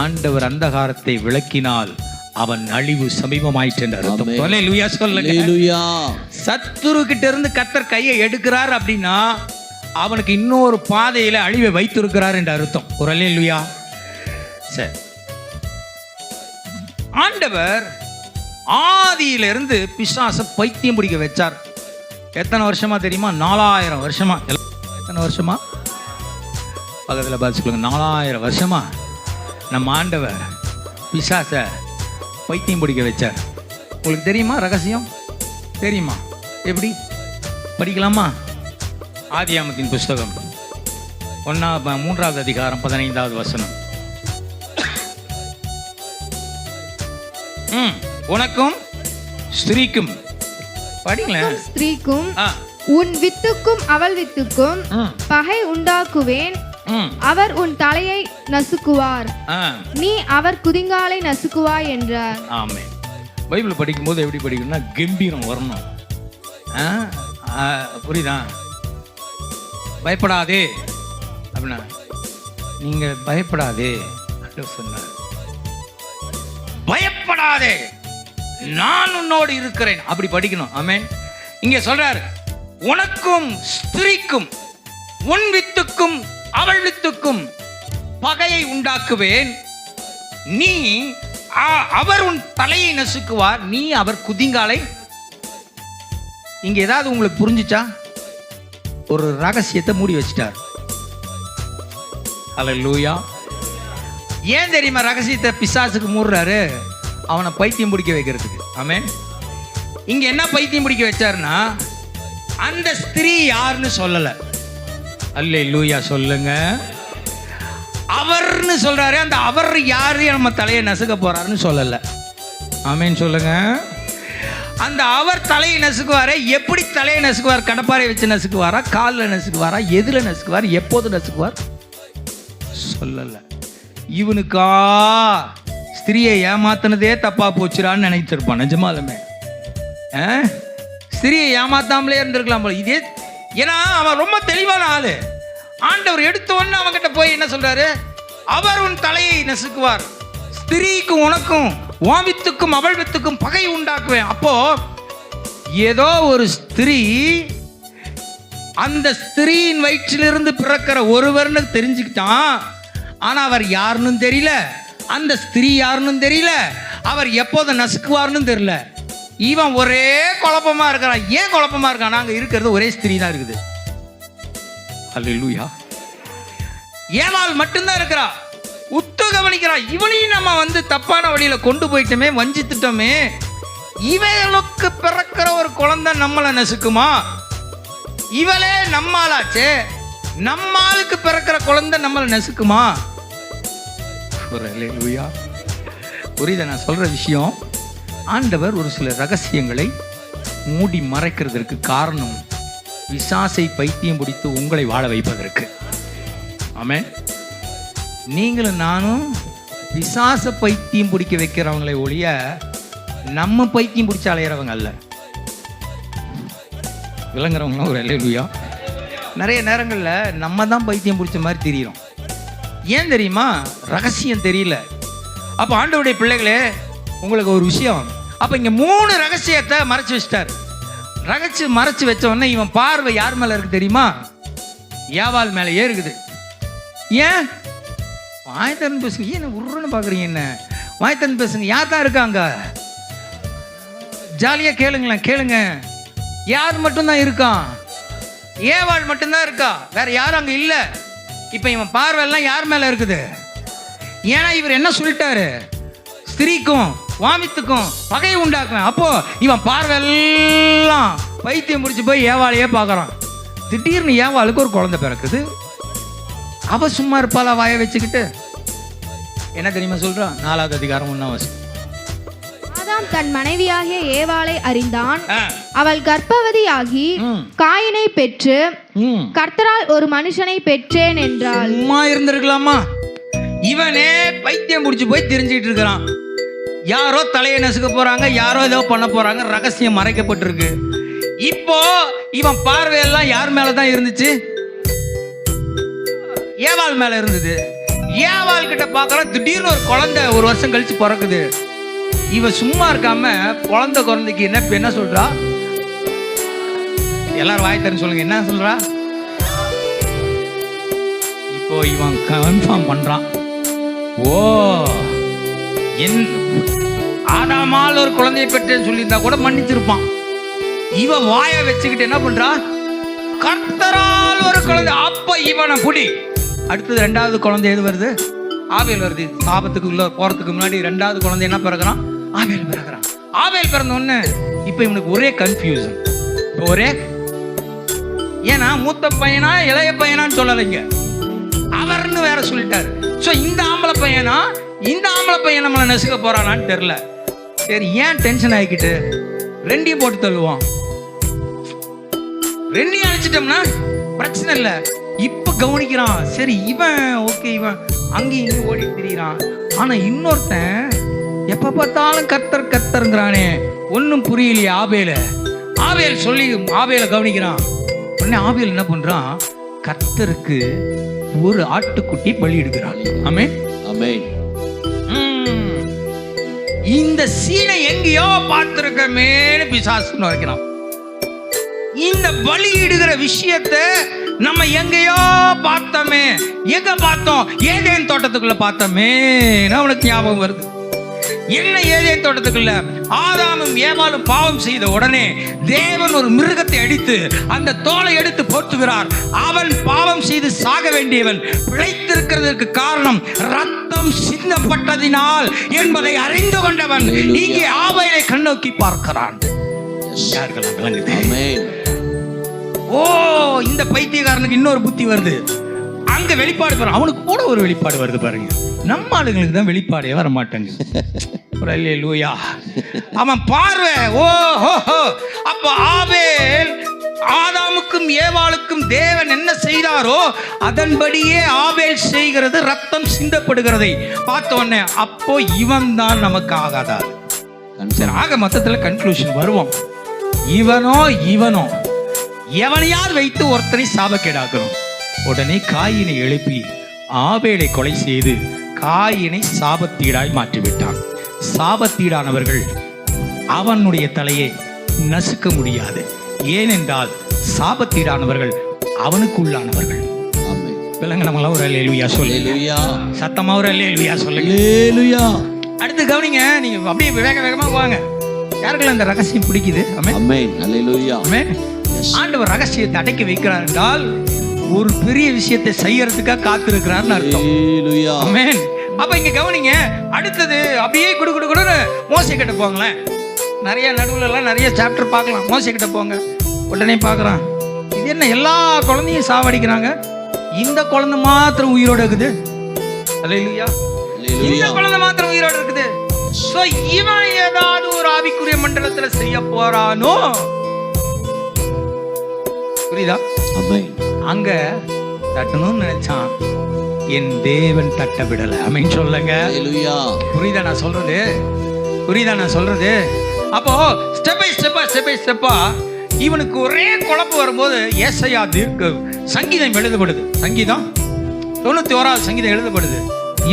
A: ஆண்டவர் அந்தகாரத்தை விளக்கினால் அவன் அழிவு சமீபமாயிற்று என்று அர்த்தம். ஹல்லேலூயா சொல்லுங்க. ஹல்லேலூயா. சத்துரு கிட்ட இருந்து கர்த்தர் கையை எடுக்கிறார் அப்படின்னா அவனுக்கு இன்னொரு பாதையில அழிவை வைத்திருக்கிறார் என்று அர்த்தம். ஒரு ஹல்லேலூயா. சரி, ஆண்டவர் ஆதியிலிருந்து பிசாசை பைத்தியம் பிடிக்க வச்சார். எத்தனை வருஷமா தெரியுமா? 4000 வருஷமா. எத்தனை வருஷமா? பக்கத்தில் பார்த்து சொல்லுங்க. 4000 வருஷமா நம்ம ஆண்டவர் பிசாசை பைத்தியம் பிடிக்க வச்சார். உங்களுக்கு தெரியுமா ரகசியம்? தெரியுமா? எப்படி படிக்கலாமா? ஆதியாகமத்தின் புஸ்தகம் 3வது அதிகாரம் 15வது வசனம். உனக்கும் ஸ்திரீக்கும், படிங்களேன்.
B: ஸ்திரீக்கும் உன் வித்துக்கும் அவள் வித்துக்கும் பகை உண்டாக்குவேன், அவர் உன் தலையை நசுக்குவார், நீ அவர் குதிங்காலை நசுக்குவாய் என்றார்.
A: ஆமென். பைபிள் படிக்கும்போது எப்படி படிக்கணும்னா கம்பீரம் வரணும். புரியுதா? பயப்படாதே அப்படின்னா, நீங்க பயப்படாதே சொன்னார். பயப்படாதே, நான் உன்னோடு இருக்கிறேன், அப்படி படிக்கணும். ஆமென். இங்க சொல்றாரு, உனக்கும் ஸ்திரீக்கும் உன் வித்துக்கும் அவள் வித்துக்கும் பகையை உண்டாக்குவேன், நீ அவர் உன் தலையை நசுக்குவார், நீ அவர் குதிங்காலை. இங்க ஏதாவது உங்களுக்கு புரிஞ்சுச்சா? ஒரு ரகசியத்தை மூடி வச்சிட்டார். ஹல்லேலூயா. ஏன் தெரியுமா ரகசியத்தை பிசாசுக்கு மூடுறாரு? அவனை பைத்தியம் பிடிக்க வைக்கிறதுக்கு. ஆமென். இங்க என்ன பைத்தியம் பிடிக்க வச்சாருன்னா, அந்த ஸ்திரீ யாருன்னு சொல்லல. அல்லேலூயா சொல்லுங்க. அவர்னு சொல்றாரு. அந்த அவர் யாரு நம்ம தலையை நசுக்க போறாருன்னு சொல்லல. ஆமென் சொல்லுங்க. அந்த அவர் தலையை நசுக்குவாரே, எப்படி தலையை நசுக்குவார்? கடப்பாரை வச்சு நசுக்குவாரா, காலில் நசுக்குவாரா, எதில் நசுக்குவார், எப்போது நசுக்குவார் சொல்லல. இவனுக்கா ஸ்திரியை ஏமாத்தினதே தப்பா போச்சுறான்னு நினைச்சிருப்பான். நிஜமாலுமே ஸ்திரியை ஏமாத்தாமலே இருந்திருக்கலாம் போல. இதே ஏன்னா அவன் ரொம்ப தெளிவான ஆளு. ஆண்டவர் எடுத்த உடனே அவன்கிட்ட போய் என்ன சொல்றாரு? அவர் உன் தலையை நசுக்குவார், ஸ்திரீக்கும் உனக்கும் உன் வித்துக்கும் அவள் வித்துக்கும் பகை உண்டாக்குவேன். அப்போ ஏதோ ஒரு ஸ்திரீ அந்த ஸ்திரீயின் வயிற்றிலிருந்து பிறக்கிற ஒருவர்னு தெரிஞ்சுக்கிட்டான். ஆனா அவர் யாருன்னு தெரியல, அந்த ஸ்திரீ யாருன்னு தெரியல, அவர் எப்போது நசுக்குவார்னு தெரியல. இவன் ஒரே குழப்பமா இருக்கிறான். ஏன் குழப்பமா இருக்கான்? நாங்க இருக்கிறது ஒரே ஸ்திரீ தான் இருக்குது. அல்லேலூயா. ஏவாள் மட்டும்தான் இருக்கிறா, உத்து கவனிக்கிறா. இவனையும் நம்ம தப்பான வழியில கொண்டு போயிட்டோமே, வஞ்சித்துட்டோமே. இவளுக்கு பிறக்கிற ஒரு குழந்தை நம்மளை நசுக்குமா? இவளே நம்மாலாச்சே, நம்மாளுக்கு பிறக்கிற குழந்தை நம்மளை நசுக்குமா? புரியுத நான் சொல்ற விஷயம்? ஆண்டவர் ஒரு சில ரகசியங்களை மூடி மறைக்கிறதற்கு காரணம் பிசாசை பைத்தியம் பிடித்து உங்களை வாழ வைப்பதற்கு. ஆமென். நீங்களும் நானும் பிசாச பைத்தியம் பிடிக்க வைக்கிறவங்களை ஒழிய நம்ம பைத்தியம் பிடிச்ச அலையிறவங்க அல்ல. விளங்குறவங்களாம் ஒரு அல்லேலூயா. நிறைய நேரங்களில் நம்ம தான் பைத்தியம் பிடிச்ச மாதிரி தெரியும். ஏன் தெரியுமா? ரகசியம் தெரியல. அப்போ ஆண்டவருடைய பிள்ளைகளே, உங்களுக்கு ஒரு விஷயம். அப்போ இங்கே 3 ரகசியத்தை மறைச்சு வச்சிட்டார். மறைச்சு வச்ச உடனே இவன் பார்வை யார் மேலே இருக்கு தெரியுமா? ஏவாள் மேலேயே இருக்குது. ஏன்? வாய்த்தன் பேசுங்க. ஏன் உருன்னு பார்க்குறீங்க? என்ன வாய்த்தன் பேசுங்க. யார் தான் இருக்காங்க? ஜாலியாக கேளுங்களேன், கேளுங்க. யார் மட்டும்தான் இருக்கான்? ஏவாள் மட்டும்தான் இருக்கா, வேற யாரும் அங்கே இல்லை. இப்போ இவன் பார்வையெல்லாம் யார் மேலே இருக்குது? ஏன்னா இவர் என்ன சொல்லிட்டாரு? ஸ்திரீக்கும் வாமித்துக்கும் பகை உண்டாக்குவேன். அப்போ இவன் பார்வையெல்லாம் பைத்தியம் முடிச்சு போய் ஏவாளையே பார்க்குறான். திடீர்னு ஏவாளுக்கு ஒரு குழந்தை பிறக்குது. அவ சும்மா இருப்பாளா வாயை வச்சுக்கிட்டு? என்ன தெரியுமா சொல்றான்? 4வது அதிகாரம் 1ஆம் வசனம்.
B: ஆதாம் தன் மனைவியாகிய ஏவாளை அறிந்தான். அவள் கர்ப்பவதியாகி காயினை பெற்று கர்த்தரால் ஒரு மனுஷனை பெற்றேன் என்றாள்.
A: சும்மா இருந்திருக்கலாமா? இவனே பைத்தியம் முடிச்சு போய் தெரிஞ்சுக்கிட்டு இருக்கிறான். யாரோ தலையை நசுக்க போறாங்க, யாரோ ஏதோ பண்ண போறாங்க, ரகசியம் மறைக்கப்பட்டிருக்கு. இப்போ இவன் பார்வையெல்லாம் யார் மேலதான் இருந்துச்சு? ஏவாள் மேல இருந்தது. ஏவாள் கிட்ட பார்க்கறான். திடீர்னு ஒரு குழந்தை 1 வருஷம் கழிச்சு பிறக்குது. இவ சும்மா இருக்காம குழந்தைக்கு என்ன சொல்றா? எல்லாரும் வாய் தரேன்னு சொல்லுங்க. என்ன சொல்றா? இப்போ இவன் கன்ஃபார்ம் பண்றான். ஓ, என் ஆதாமால் ஒரு குழந்தையை பெற்றேன்னு சொல்லியிருந்தா கூட மன்னிச்சிருப்பான். இவன் வாயை வச்சுக்கிட்டு என்ன பண்றா? கர்த்தரால் ஒரு குழந்தை. அப்ப இவனை புடி. அடுத்தது 2வது குழந்தை எது வருது? ஆபேல் வருது. சாபத்துக்குள்ள போறதுக்கு முன்னாடி 2வது குழந்தை என்ன பிறகுறான்? ஆபேல் பிறகுறான். ஆபேல் பிறந்த உடனே இப்ப இவனுக்கு ஒரே கன்ஃபியூஷன். ஒரே ஏன்னா மூத்த பையனா இளைய பையனான்னு சொல்லலைங்க, அவர்னு வேற சொல்லிட்டாரு. ஸோ இந்த ஆம்பளை பையனா இந்த ஆம்பளை பையன் நம்மளை நசுக்க போறானான்னு தெரியல. சரி, ஏன் டென்ஷன் ஆகிக்கிட்டு 2ஐயும் போட்டு தள்ளுவான். 2ஐயும் அழிச்சிட்டோம்னா பிரச்சனை இல்லை. இப்ப கவனிக்கிறான். சரி, இவன் ஓகே, இவன் அங்கேயும் இங்கேயும் ஓடி திரிகிறான். ஆனா இன்னொருத்தன் எப்ப பார்த்தாலும் கர்த்தர் கர்த்தருங்கிறானே, ஒன்னும் புரியலையே ஆபேல் சொல்லி ஆபேலை கவனிக்கிறான். உடனே ஆபேல் என்ன பண்றான்? கர்த்தருக்கு ஒரு ஆட்டுக்குட்டி பலி எடுக்கிறான். ஆமென், ஆமென். இந்த சீனை எங்கேயோ பார்த்திருக்கமேன்னு பிசாசு வைக்கிறான். இந்த பலி இடுகிற விஷயத்தை நம்ம எங்கேயோ பார்த்தோமே. எங்க பார்த்தோம்? ஏதேன் தோட்டத்துக்குள்ள பார்த்தோமே. அவனுக்கு ஞாபகம் வருது. என்ன ஏதேன் தோட்டத்துக்குள்ள? ஆதாமும் ஏவாளும் பாவம் செய்த உடனே தேவன் ஒரு மிருகத்தை அடித்து அந்த தோலை எடுத்து போற்றுகிறார். அவன் பாவம் செய்து சாக வேண்டியவன் பிழைத்திருக்கிறதுக்கு காரணம் ரத்தம் சிந்தப்பட்டதினால் என்பதை அறிந்து கொண்டவன் இங்கே ஆபேலை கண்ணோக்கி பார்க்கிறான். ஓ, இந்த பைத்தியக்காரனுக்கு இன்னொரு புத்தி வருது. அங்க வெளிப்பாடு பாருங்க. அவனுக்கு கூட ஒரு வெளிப்பாடு வருது பாருங்க. நம்ம ஆளுங்களுக்கு தான் வெளிப்பாடே வர மாட்டாங்க. அல்லேலூயா. அவன் பார்வை அப்ப ஆபேல் ஆதாமுக்கும் ஏவாளுக்கும் தேவன் என்ன செய்தாரோ அதன்படியே ஆபேல் செய்கிறது, ரத்தம் சிந்தப்படுகிறதை பார்த்த உடனே அப்போ இவன் தான் நமக்கு ஆகாதாரு. ஆக மொத்தத்தில் கன்க்ளூஷன் வருவோம். இவனோ எவனையார் வைத்து ஒருத்தரை சாபக்கேடாக்கணும். உடனே காயினை எழுப்பி ஆபேலை கொலை செய்து காயினை சாபத்தீடாய் மாற்றிவிட்டான். சாபத்தீடானவர்கள் அவனுடைய தலையை நசுக்க முடியாது. ஏனென்றால் சாபத்தீடானவர்கள் அவனுக்குள்ளானவர்கள். விலங்கனமெல்லாம் ஒரு அல்லேலூயா சொல்லு, சத்தமா ஒரு அல்லேலூயா சொல்லுங்க. அடுத்து கவனிங்க, நீங்க அப்படியே வேகமா போவாங்க. யாருக்கெல்லாம் இந்த ரகசியம் பிடிக்குது? ஆமென், அல்லேலூயா. ஆமென். ஆண்டவர் ரகசியத்தை அடக்கி வைக்கிறார் என்றால் ஒரு பெரிய விஷயத்தை செய்யறதுக்காக காத்திருக்கிறார்னு அர்த்தம். ஆமென். அப்ப இங்க கவனிங்க, அடுத்தது அப்படியே குடுகுடுன்னு மோசே கிட்ட போங்களேன். நிறைய நடுவுல எல்லாம் நிறைய சாப்டர் பார்க்கலாம். மோசே கிட்ட போங்க. உடனே பார்க்கறான், இது என்ன எல்லா குழந்தையும் சாவடிக்கிறாங்க, இந்த குழந்தை மாத்திரம் உயிரோட இருக்குது. அல்லேலூயா. இந்த குழந்தை மாத்திரம் உயிரோட இருக்குது. சோ இவன் ஏதாவது ஒரு ஆவிக்குரிய மண்டலத்துல செய்ய போறானோ, புரியுதா? அங்க தட்டணும்னு நினைச்சான், என் தேவன் தட்ட விடல. ஆமென் சொல்லுங்க. புரியுதா நான் சொல்றது? புரியுதா நான் சொல்றது? அப்போ ஸ்டெப் பை ஸ்டெப்பா இவனுக்கு ஒரே குழப்பம் வரும்போது ஏசாயா தீர்க்க சங்கீதம் எழுதப்படுது. சங்கீதம் 91 சங்கீதம்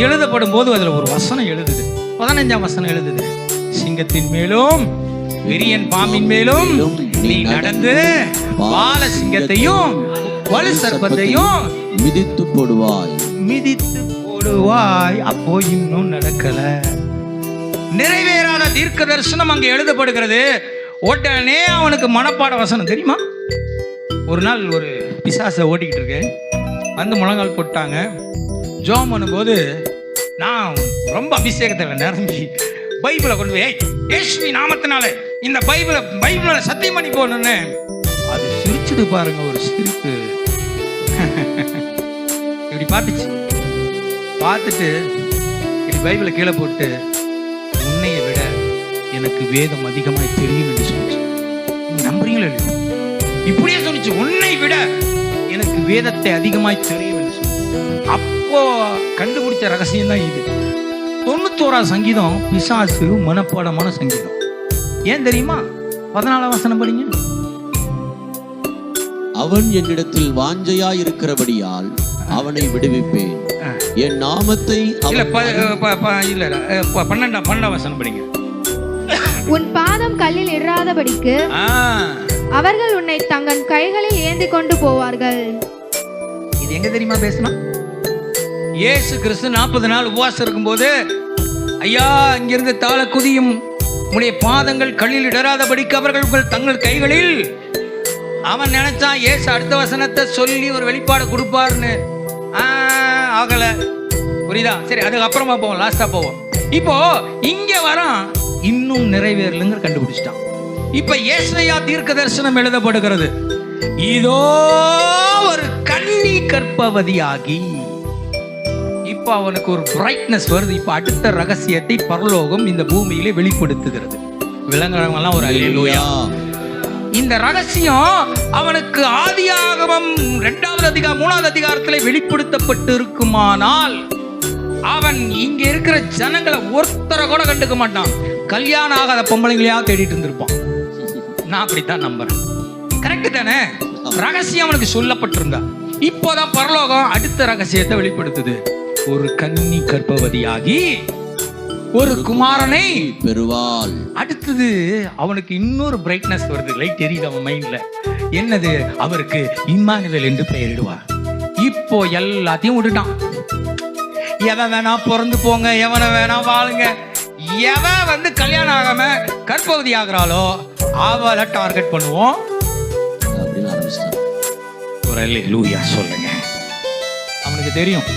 A: எழுதப்படும் போது அதுல ஒரு வசனம் எழுதுது. 15ஆம் வசனம் எழுதுது, சிங்கத்தின் மேலும் விரியன் பாம்பின் மேலும் நீ நடந்து பால சிங்கத்தையும் வலு சர்ப்பத்தையும் மிதித்து போடுவாய். அப்போ இன்னும் நடக்கல. நிறைவேறாத தீர்க்க தரிசனம் அங்க எழுதப்படுகிறது. உடனே அவனுக்கு மனப்பாட வசனம் தெரியுமா? ஒரு நாள் ஒரு பிசாசை ஓட்டிக்கிட்டு இருக்கு, வந்து முழங்கால் போட்டாங்க. ஜோம் பண்ணும்போது நான் ரொம்ப அபிஷேகத்தில் நிரம்பி பைபிளை கொண்டு போய் இயேசுவி நாமத்தினால இந்த பைபிள சத்தியம் பண்ணி போகணும்னு அது சிரிச்சுது பாருங்க. ஒரு சிரிப்பு இப்படி பார்த்துட்டு இப்படி பைபிளை கீழே போட்டு, உன்னையை விட எனக்கு வேதம் அதிகமாக தெரியும் என்று சொல்லிச்சு. நம்புறீங்களா இல்லையா? இப்படியே சொல்லிச்சு, உன்னை விட எனக்கு வேதத்தை அதிகமாய் தெரியும் என்று சொல்லி. அப்போ கண்டுபிடிச்ச ரகசியம் தான் இது. 91ஆம் சங்கீதம் பிசாசு மனப்பாடமான சங்கீதம். ஏன் தெரியுமா? 14ஆம் வசனம் படிங்க.
C: அவன் என்னிடத்தில் வாஞ்சையா இருக்கிறபடியால் அவனை விடுவிப்பேன், என் நாமத்தை
A: 12ஆம் வசனம் படிங்க.
B: உன் பாதம் கல்லில் இராதபடிக்கு அவர்கள் உன்னை தங்கள் கைகளில் ஏந்தி கொண்டு போவார்கள்.
A: இது எங்க தெரியுமா பேசினா? இயேசு கிறிஸ்து 40 நாள் உபவாசம் இருக்கும்போது, ஐயா இங்கிருந்து தாழ குதியும், உடைய பாதங்கள் கல்லில் இடராதபடிக்கு அவர்கள் உங்கள் தங்கள் கைகளில். அவன் நினைச்சான் இயேசு அடுத்த வசனத்தை சொல்லி ஒரு வெளிப்பாடு கொடுப்பாருன்னு. ஆகல. புரியுதா? சரி, அதுக்கு அப்புறமா போவோம், லாஸ்டா போவோம். இப்போ இங்க வரான், இன்னும் நிறைவேறலுங்க கண்டுபிடிச்சிட்டான். இப்ப ஏசாயா தீர்க்க தரிசனம் எழுதப்படுகிறது, இதோ ஒரு கன்னி கர்ப்பவதியாகி. இப்ப அவனுக்கு ஒரு பிரைட்னஸ் வருது. இப்ப அடுத்த ரகசியத்தை பரலோகம் இந்த பூமியிலே வெளிப்படுத்துகிறது. விலங்கெல்லாம் ஒரு அல்லேலூயா. இந்த ரகசியம் அவனுக்கு ஆதியாகமம் 2வது அதிகாரம் 3வது அதிகாரத்தில் வெளிப்படுத்தப்பட்டு இருக்குமானால் அவன் இங்க இருக்கிற ஜனங்களை ஒருத்தரை கூட கண்டுக்க மாட்டான். கல்யாணம் ஆகாத பொம்பளைங்களையா தேடிட்டு இருந்திருப்பான். நான் அப்படித்தான் நம்புறேன். கரெக்ட் தானே? ரகசியம் அவனுக்கு சொல்லப்பட்டிருந்தா. இப்போதான் பரலோகம் அடுத்த ரகசியத்தை வெளிப்படுத்துது. ஒரு கன்னி கர்ப்பவதியாகி ஒரு குமாரனை பெறுவாள். அடுத்தது அவனுக்கு இன்னொரு பிரைட்னஸ் வருது. லைட் எரியுது அவன் மைண்ட்ல. என்னது? அவருக்கு இம்மானுவேல் என்று பெயரிடுவார். இப்போ எல்லாத்தையும் விட்டுட்டான். எவன் வேணா பிறந்து போங்க, எவனை வேணா வாழுங்க, எவன் கல்யாணம் ஆகாம கர்ப்பவதி ஆகிறாளோ அவளை டார்கெட் பண்ணுவோம் அப்படின்னு ஆரம்பிச்சிட்டான். ஒரு அல்லேலூயா சொல்லுங்க. அவனுக்கு தெரியும்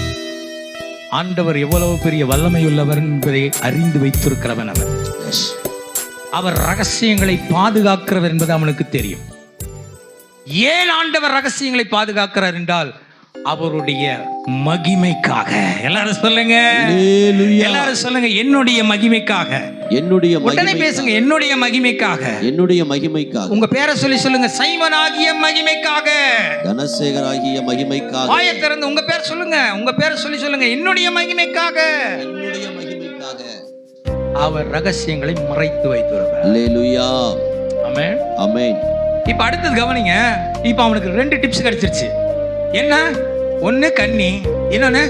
A: ஆண்டவர் எவ்வளவு பெரிய வல்லமையுள்ளவர் என்பதை அறிந்து வைத்திருக்கிறவன் அவர். அவர் ரகசியங்களை பாதுகாக்கிறவர் என்பது அவனுக்கு தெரியும். ஏன் ஆண்டவர் ரகசியங்களை பாதுகாக்கிறார் என்றால் அவருடைய மகிமைக்காக. எல்லாரும் சொல்லுங்க,
C: அல்லேலூயா.
A: எல்லாரும் சொல்லுங்க, என்னுடைய மகிமைக்காக.
C: என்னுடைய
A: உடனே பேசுங்க, என்னுடைய மகிமைக்காக.
C: என்னுடைய மகிமைக்காக.
A: உங்க பேரை சொல்லி சொல்லுங்க, சைமனாகிய மகிமைக்காக,
C: தனசேகராகிய மகிமைக்காக.
A: வாயை திறந்து உங்க பேர் சொல்லுங்க, உங்க பேரை சொல்லி சொல்லுங்க, என்னுடைய மகிமைக்காக.
C: என்னுடைய மகிமைக்காக
A: அவர் ரகசியங்களை மறைத்து வைத்திருக்கிறார்.
C: அல்லேலூயா.
A: ஆமென்,
C: ஆமென்.
A: இப்ப அடுத்தது கவனிங்க. இப்ப அவனுக்கு 2 டிப்ஸ் கிடைச்சிருச்சு. என்ன? ஒண்ணு கன்னி, இன்னொன்னு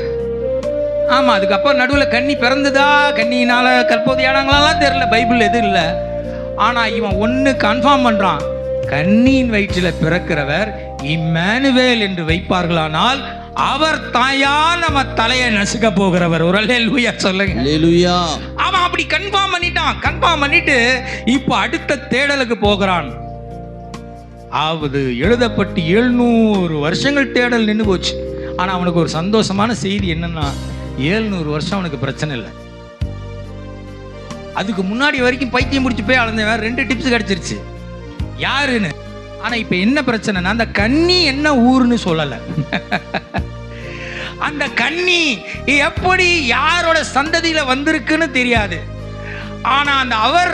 A: ஆமா, அதுக்கப்புறம் நடுவுல கன்னி பிறந்ததா, கன்னியினால கற்போதியானாங்களாம் தெரியல, பைபிள் எதுவும் இல்லை. ஆனா இவன் ஒண்ணு கன்ஃபார்ம் பண்றான், கன்னியின் வயிற்றில பிறக்கிறவர் இம்மானுவேல் என்று வைப்பார்களானால் அவர் தாயா நம்ம தலையை நசுக்க போகிறவர். ஒரு அல்லேலூயா சொல்லுங்க.
C: அல்லேலூயா.
A: அவன் அப்படி கன்ஃபார்ம் பண்ணிட்டான். கன்ஃபார்ம் பண்ணிட்டு இப்ப அடுத்த தேடலுக்கு போகிறான். அவது எழுதப்பட்டு 700 வருஷங்கள் தேடல் நின்று போச்சு. ஆனா அவனுக்கு ஒரு சந்தோஷமான செய்தி என்னன்னா, 700 வருஷம் அவனுக்கு பிரச்சனை இல்லை. அதுக்கு முன்னாடி வரைக்கும் பைத்தியம் முடிச்சு போய் அளந்தவன் 2 டிப்ஸ் கிடைச்சிருச்சு யாருன்னு. ஆனா இப்ப என்ன பிரச்சனைனா, அந்த கன்னி என்ன ஊருன்னு சொல்லல. அந்த கன்னி எப்படி யாரோட சந்ததியில வந்திருக்குன்னு தெரியாது. ஆனா அந்த அவர்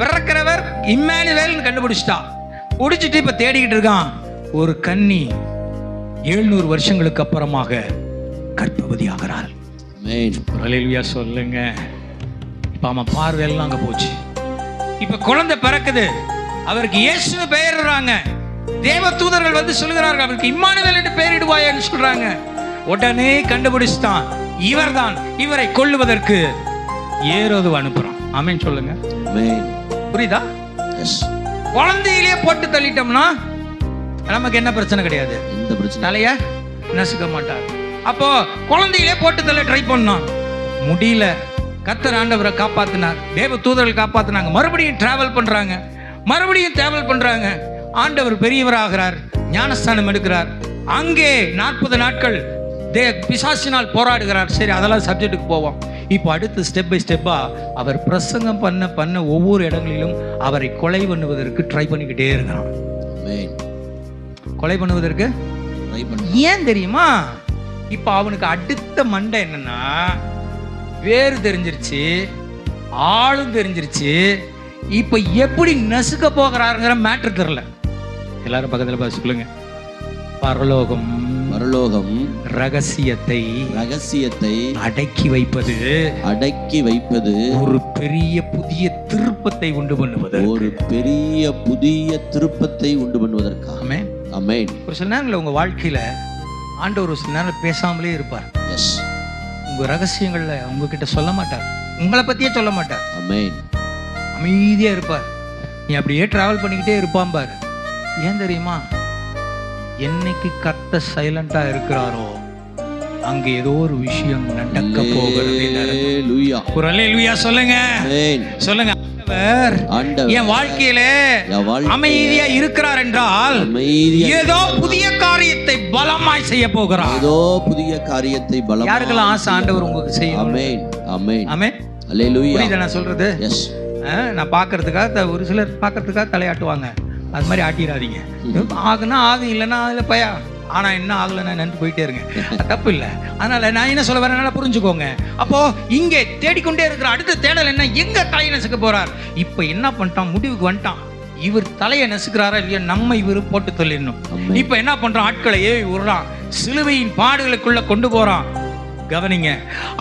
A: பிறக்கிறவர் இம்மானுவேல் கண்டுபிடிச்சிட்டா. முடிச்சிட்டு இப்ப தேடிக்கிட்டு இருக்கான். ஒரு கன்னி 700 வருஷங்களுக்கு அப்புறமாக கர்ப்பவதி ஆகிறாள். அல்லேலூயா சொல்லுங்க. இப்ப அவன் பார்வையெல்லாம் அங்க போச்சு. இப்ப குழந்தை பிறக்குது. அவருக்கு இயேசுன்னு பெயரிடுறாங்க. தேவ தூதர்கள் வந்து சொல்லுகிறார்கள், அவருக்கு இம்மானுவேல் என்று பெயரிடுவாயன்னு சொல்றாங்க. உடனே கண்டுபிடிச்சிட்டான், இவர்தான். இவரை கொல்லுவதற்கு ஏரோது அனுப்புறான். ஆமென் சொல்லுங்க. புரியுதா? குழந்தையிலேயே போட்டு தள்ளிட்டோம்னா நமக்கு என்ன பிரச்சனை கிடையாது. தலைய நசுக்க மாட்டார். அப்போ குழந்தையிலே போட்டு தள்ள ட்ரை பண்ணோம், முடியல. கர்த்தர் ஆண்டவரை காப்பாத்தினார், தேவ தூதர்கள் காப்பாத்தினாங்க. மறுபடியும் டிராவல் பண்றாங்க, மறுபடியும் டிராவல் பண்றாங்க. ஆண்டவர் பெரியவராகிறார், ஞானஸ்தானம் எடுக்கிறார். அங்கே 40 நாட்கள் பிசாசினால் போராடுகிறார். சரி, அதெல்லாம் சப்ஜெக்டுக்கு போவோம். இப்போ அடுத்து ஸ்டெப் பை ஸ்டெப்பா அவர் பிரசங்கம் பண்ண ஒவ்வொரு இடங்களிலும் அவரை கொலை பண்ணுவதற்கு ட்ரை பண்ணிக்கிட்டே இருக்கிறான். கொலை பண்ணுவதற்கு ஏன் தெரியுமா? இப்போ அவனுக்கு அடுத்த மண்டை என்னன்னா, வேறு தெரிஞ்சிருச்சு, ஆளும் தெரிஞ்சிருச்சு. இப்போ எப்படி நசுக்க போகிறாருங்கிற மேட்ரு தெரியல. எல்லாரும் பக்கத்தில் பார்த்து சொல்லுங்க, பரலோகம் ரகசியத்தை அடக்கி வைப்பது ஒரு பெரிய புதிய திருப்பத்தை உண்டு பண்ணுவதற்காக. ஆமென். ஒரு சில நேரங்களில் உங்க வாழ்க்கையில ஆண்டவர் ஒரு சில நேரம் பேசாமலே இருப்பார். உங்க ரகசியங்கள்ல உங்ககிட்ட சொல்ல மாட்டார், உங்களை பத்தியே சொல்ல மாட்டார். அமைதியா இருப்பார். நீ அப்படியே டிராவல் பண்ணிக்கிட்டே இருப்பான் பாரு. ஏன் தெரியுமா? என்னைக்கு கர்த்தர் சைலண்டா இருக்கிறாரோ அங்க ஏதோ ஒரு விஷயம் நடக்க போகிறது. ஒரு அல்லேலூயா சொல்லுங்க. சொல்லுங்க. என் வாழ்க்கையில அமைதியா இருக்கிறார் என்றால் ஏதோ புதிய காரியத்தை பலமாய் செய்ய போகிறார். யாருக்கெல்லாம் ஆசை ஆண்டவர் உங்களுக்கு செய்யணும்? புரியுதா நான் சொல்றது? நான் பாக்குறதுக்காக, ஒரு சிலர் பாக்குறதுக்காக தலையாட்டுவாங்க. அது மாதிரி ஆட்டிடாதீங்க. ஆகுனா ஆகும், இல்லைன்னா அதில் பயா. ஆனா என்ன ஆகலைன்னா நின்று போயிட்டே இருங்க, தப்பு இல்லை. அதனால நான் என்ன சொல்ல வரேன், புரிஞ்சுக்கோங்க. அப்போ இங்கே தேடிக்கொண்டே இருக்கிற அடுத்த தேடல் என்ன? எங்க தலையை நசுக்க போறார்? இப்ப என்ன பண்ணிட்டான்? முடிவுக்கு வந்துட்டான். இவர் தலையை நசுக்கிறாரா இல்லையா, நம்ம இவர் போட்டு தள்ளிடணும். இப்ப என்ன பண்றான்? ஆட்களை ஏவி விடுறான், சிலுவையின் பாடுகளுக்குள்ள கொண்டு போறான். கவனிங்க,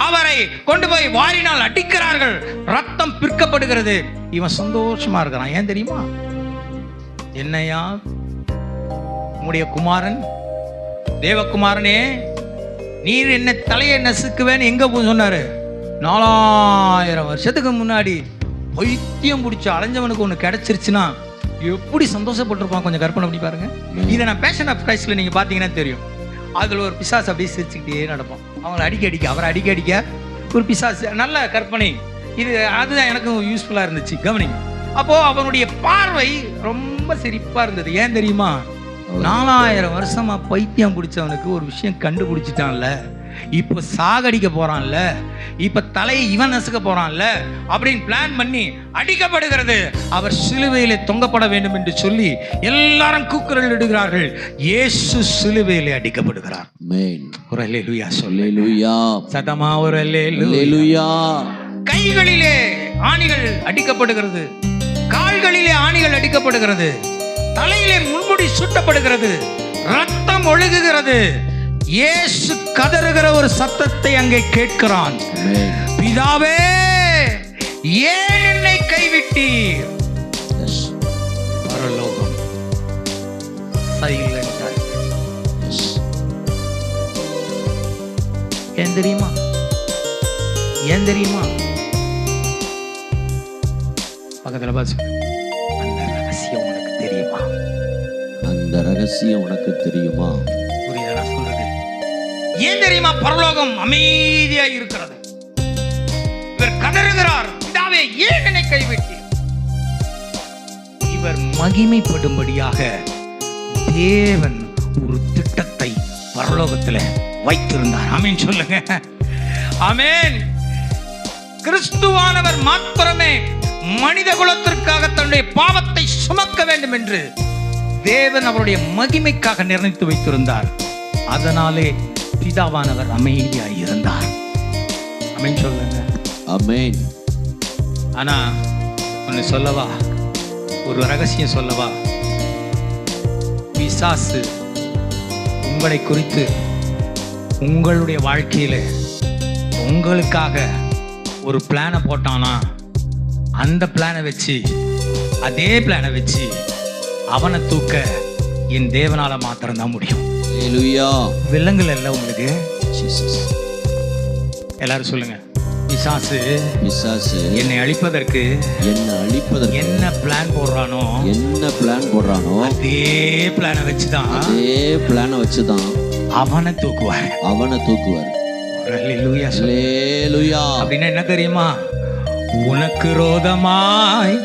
A: அவரை கொண்டு போய் வாரினால் அடிக்கிறார்கள், ரத்தம் பிற்கப்படுகிறது. இவன் சந்தோஷமா இருக்கிறான். ஏன் தெரியுமா? என்னையா உம்முடைய குமாரன், தேவகுமாரனே, நீர் என்ன தலையை நசுக்குவேன்னு எங்க சொன்னாரு? 4000 வருஷத்துக்கு முன்னாடி பைத்தியம் பிடிச்ச அலைஞ்சவனுக்கு ஒண்ணு கிடைச்சிருச்சுன்னா எப்படி சந்தோஷப்பட்டிருப்பான்? கொஞ்சம் கற்பனை பண்ணி பாருங்க. இதை நான் பேஷன் ஆஃப் கிரைஸ்ட்ல நீங்க பாத்தீங்கன்னா தெரியும். அதுல ஒரு பிசாசு அப்படியே சிரிச்சுக்கிட்டே நடப்பான். அவங்களை அடிக்க அவரை அடிக்க ஒரு பிசாசு. நல்ல கற்பனை இது. அதுதான் எனக்கு யூஸ்ஃபுல்லா இருந்துச்சு. கவனிங்க. அப்போ அவனுடைய பார்வை ரொம்ப சிரிப்பா இருந்தது. ஏன் தெரியுமா? 4000 வருஷமா பைத்தியம் பிடிச்சவனுக்கு ஒரு விஷயம் கண்டுபிடிச்சிட்டான்ல, இப்போ சாகடிக்க போறான்ல, இப்ப தலையை இவன் நசுக்க போறான்ல அப்படின்னு பிளான் பண்ணி அடிக்கப்படுகிறது. அவர் சிலுவையிலே தொங்கப்பட வேண்டும் என்று சொல்லி எல்லாரும் கூக்குரல் இடுகிறார்கள். இயேசு சிலுவையிலே அடிக்கப்படுகிறார்.
C: ஆமென்.
A: ஒரு அல்லேலூயா சொல்லு.
C: அல்லேலூயா.
A: சதமா ஒரு அல்லேலூயா.
C: அல்லேலூயா.
A: கைகளிலே ஆணிகள் அடிக்கப்படுகிறது, கால்களிலே ஆணிகள் அடிக்கப்படுகிறது, தலையிலே முள்முடி சுட்டப்படுகிறது, ரத்தம் ஒழுகுகிறது. இயேசு கதறுகிற ஒரு சத்தத்தை அங்கே கேட்கிறான்.
C: ஆமென்.
A: பிதாவே, ஏன் என்னை கைவிட்டீர்?
C: எஸ்.
A: பரலோகம் சைலண்டாய்.
C: எஸ்.
A: ஏன் தெரியுமா? ஏன் தெரியுமா? பக்கத்துல பாசு. அந்த ரகசியம் உனக்கு தெரியுமா?
C: அந்த ரகசியம் உனக்கு தெரியுமா?
A: புரியுதா நான் சொல்றது? ஏன் தெரியுமா பரலோகம் அமைதியா இருக்கிறது? இவர் கதறுகிறார், பிதாவே ஏன் என்னை கைவிட்டீர்? இவர் மகிமைப்படும்படியாக தேவன் ஒரு திட்டத்தை பரலோகத்துல வைத்திருந்தார். ஆமென் சொல்லுங்க. ஆமென். கிறிஸ்துவானவர் மாத்திரமே மனித குலத்திற்காக தன்னுடைய பாவத்தை சுமக்க வேண்டும் என்று தேவன் அவருடைய மகிமைக்காக நிர்ணயித்து வைத்திருந்தார். அதனாலே பிதாவானவர் அமைதியாய் இருந்தார். ஆமென் சொல்லுங்க.
C: ஆமென்.
A: ஆனா ஒன்னு சொல்லவா, ஒரு ரகசியம் சொல்லவா? பிசாசு உங்களை குறித்து உங்களுடைய வாழ்க்கையில உங்களுக்காக ஒரு பிளானை போட்டானா, அந்த பிளானை வச்சு அதே பிளானை வச்சு அவனை தூக்க என் தேவனால மாத்திரம்தான் முடியும்.
C: அல்லேலூயா.
A: விலங்குல இல்ல உங்களுக்கு.
C: ஜீசஸ்.
A: எல்லாரும் சொல்லுங்க. பிசாசு
C: பிசாசு
A: என்னை அழிப்பதற்கு
C: என்ன அழிப்பதற்கு
A: என்ன பிளான் போடுறானோ,
C: என்ன பிளான் போடுறானோ
A: அதே பிளானை வச்சுதான்
C: அதே பிளானை வச்சுதான்
A: அவனை தூக்குவார்.
C: அவனை தூக்குவார்.
A: அல்லேலூயா சொல்லு.
C: அல்லேலூயா.
A: அப்படின்னா என்ன தெரியுமா? உனக்கு ரோதமாய்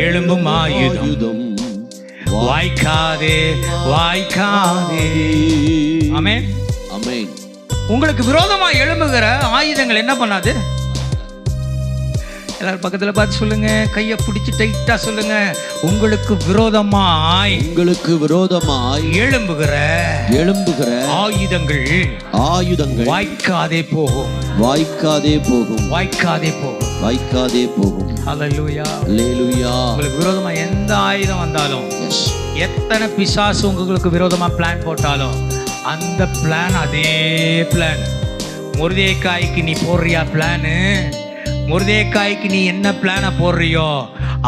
A: எழும்பும் ஆயுதம்
C: ஆயுதம்
A: வாய்க்காதே வாய்க்காதே. ஆமென்.
C: ஆமென்.
A: உங்களுக்கு விரோதமாய் எழும்புகிற ஆயுதங்கள் என்ன பண்ணாது? எல்லாரும் பக்கத்துல பார்த்து சொல்லுங்க, கையை பிடிச்சு டைட்டா சொல்லுங்க. உங்களுக்கு விரோதமாய் எழும்புகிற ஆயுதங்கள் வாய்க்காதே போகும். ஹல்லேலூயா. உங்களுக்கு விரோதமா எந்த ஆயுதம் வந்தாலும், எத்தனை பிசாசு உங்களுக்கு விரோதமா பிளான் போட்டாலும், அந்த பிளான் அதே பிளான். முருதேக்காய்க்கு நீ போடுறியா பிளானு? முருதேக்காய்க்கு நீ என்ன பிளான போடுறியோ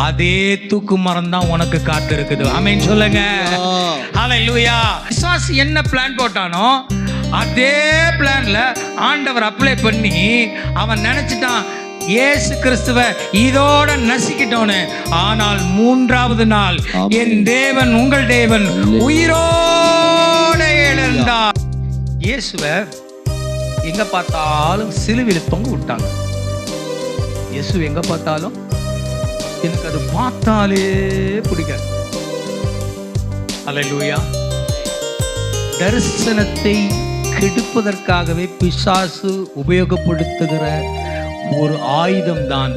A: அதே தூக்கு மரம் தான் உனக்கு காத்து இருக்குது. ஆமென் சொல்லுங்க. ஹல்லேலூயா. பிசாசு என்ன பிளான் போட்டானோ அதே பிளான்ல ஆண்டவர் அப்ளை பண்ணி அவன் நினைச்சிட்டான் இயேசு கிறிஸ்துவ இதோட நசிக்கிட்டோன்னு. ஆனால் மூன்றாவது நாள் என் தேவன் உங்கள் தேவன் உயிரோட எழுந்தார். இயேசுவ எங்க பார்த்தாலும் சிலுவையில் தொங்க விட்டாங்க. இயேசு எங்க பார்த்தாலும் எனக்கு அது பார்த்தாலே பிடிக்காது. அல்லேலூயா. தரிசனத்தை கெடுப்பதற்காகவே பிசாசு உபயோகப்படுத்துகிற ஒரு ஆயுதம் தான்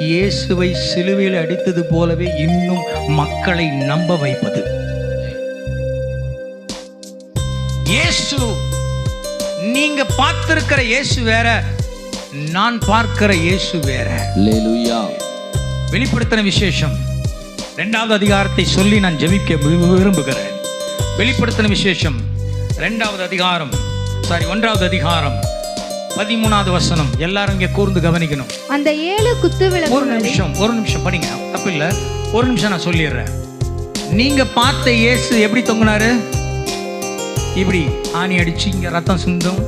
A: இயேசுவை சிலுவையில் அடித்தது போலவே இன்னும் மக்களை நம்ப வைப்பது. இயேசு, நீங்க பார்த்திருக்கிற இயேசு வேற, நான் பார்க்கிற இயேசு வேற.
C: அல்லேலூயா.
A: வெளிப்படுத்தின விசேஷம் 2வது அதிகாரத்தை சொல்லி நான் ஜெபிக்க விரும்புகிறேன். வெளிப்படுத்தின விசேஷம் 1வது அதிகாரம் 13வது வசனம். எல்லாரும் இங்க கூர்ந்து கவனிக்கணும்.
B: அந்த 7 குத்து விளக்கு.
A: ஒரு நிமிஷம் படிங்க, தப்பு இல்ல. ஒரு நிமிஷம் நான் சொல்லிடுறேன். நீங்க பார்த்த இயேசு எப்படி தொங்கினாரு? இப்படி ஆணி அடிச்சு இங்க ரத்தம் சிந்தும்,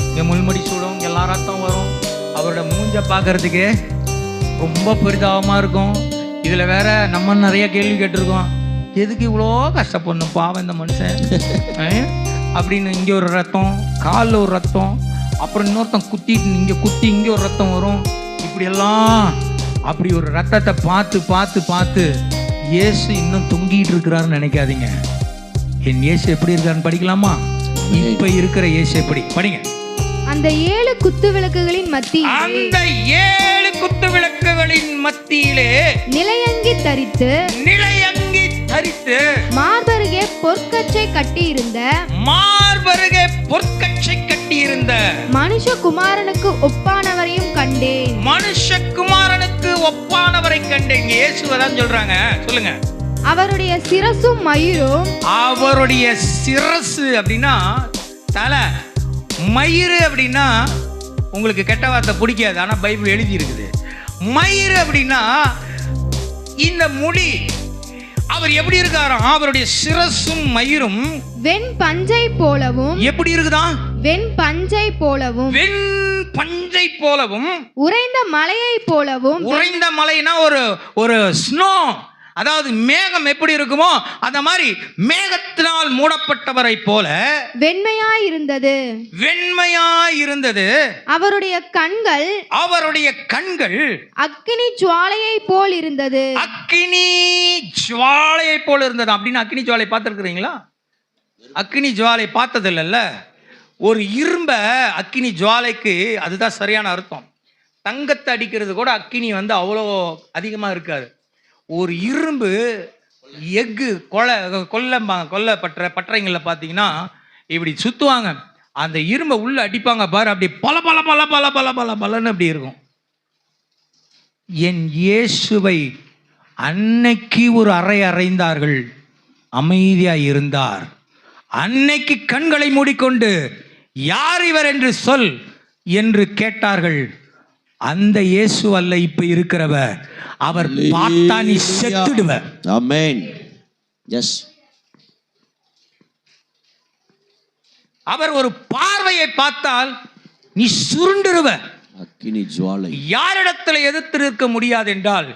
A: இங்க முள்முடி சூடும், எல்லா ரத்தம் வரும். அவரோட மூஞ்ச பார்க்கறதுக்கு ரொம்ப பரிதாபமா இருக்கும். இதுல வேற நம்ம நிறைய கேள்வி கேட்டிருக்கோம். எதுக்கு இவ்வளோ கஷ்டப்படணும் பாவம் இந்த மனுஷன் அப்படின்னு. இங்கே ஒரு ரத்தம், காலில் ஒரு ரத்தம், அப்புறம் இன்னொருத்தன் குத்திட்டு இங்கே குத்தி இங்கே ஒரு ரத்தம் வரும். இப்படியெல்லாம் அப்படி ஒரு ரத்தத்தை பார்த்து பார்த்து பார்த்து இயேசு இன்னும் தொங்கிட்டு இருக்கிறாருன்னு நினைக்காதீங்க. என் இயேசு எப்படி இருக்காருன்னு படிக்கலாமா? இப்ப இருக்கிற இயேசு எப்படி? படிங்க.
B: அந்த 7 குத்து விளக்குகளின் மத்தியிலே
A: அந்த 7 குத்து விளக்குகளின் மத்தியிலே
B: நிலையங்கி தரித்து மார்பருகே பொற்கச்சை கட்டியிருந்த மனுஷகுமாரனுக்கு ஒப்பானவரையும் கண்டேன்.
A: மனுஷகுமாரனுக்கு ஒப்பானவரை கண்டேன். இயேசுவதான் சொல்றாங்க. சொல்லுங்க.
B: அவருடைய சிரசும் மயிரும்.
A: அவருடைய சிரசு அப்படின்னா தலை, மயிறு அப்படின்னா உங்களுக்கு கெட்ட வார்த்தை பிடிக்காது, ஆனா பைபிள் எழுதி இருக்குது. மயிறு அப்படின்னா இந்த முடி. அவர் எப்படி இருக்காராம்? அவருடைய சிரசும் மயிரும்
B: வெண் பஞ்சை போலவும்.
A: எப்படி இருக்குதா?
B: வெண் பஞ்சை போலவும்.
A: வெண் பஞ்சை போலவும்.
B: உறைந்த மலையை போலவும்.
A: உறைந்த மலைனா ஒரு ஸ்னோ, அதாவது மேகம் எப்படி இருக்குமோ அந்த மாதிரி மேகத்தினால் மூடப்பட்டவரை போல வெண்மையாய் இருந்தது. அவருடைய கண்கள்
B: அக்கினி ஜுவாலையை போல் இருந்தது.
A: அக்கினி ஜுவாலையை போல் இருந்தது. அப்படின்னு அக்கினி ஜுவாலை பார்த்திருக்கிறீங்களா? அக்கினி ஜுவாலை பார்த்தது இல்லைல்ல. ஒரு இரும்ப அக்கினி ஜுவாலைக்கு அதுதான் சரியான அர்த்தம். தங்கத்தை அடிக்கிறது கூட அக்கினி அவ்வளோ அதிகமாக இருக்காது. ஒரு இரும்பு எஃகு பட்டறைங்களில் பார்த்தீங்கன்னா இப்படி சுற்றுவாங்க. அந்த இரும்பை உள்ள அடிப்பாங்க பாரு, அப்படி பல பல பல பல பல பல பலன்னு அப்படி இருக்கும். என் இயேசுவை அன்னைக்கு ஒரு அறைந்தார்கள், அமைதியாக இருந்தார். அன்னைக்கு கண்களை மூடிக்கொண்டு யார் இவர் என்று சொல் என்று கேட்டார்கள். அந்த இயேசு அல்ல இப்ப இருக்கிறவர். அவர் பார்த்தா நீ செத்துடுவ.
C: ஆமென். எஸ்.
A: அவர் ஒரு பார்வையை பார்த்தால் நீ சுருண்டுருவ.
C: அக்கினி ஜுவாலை.
A: யாரிடத்துல எதிர்த்து நிற்க முடியாது என்றால்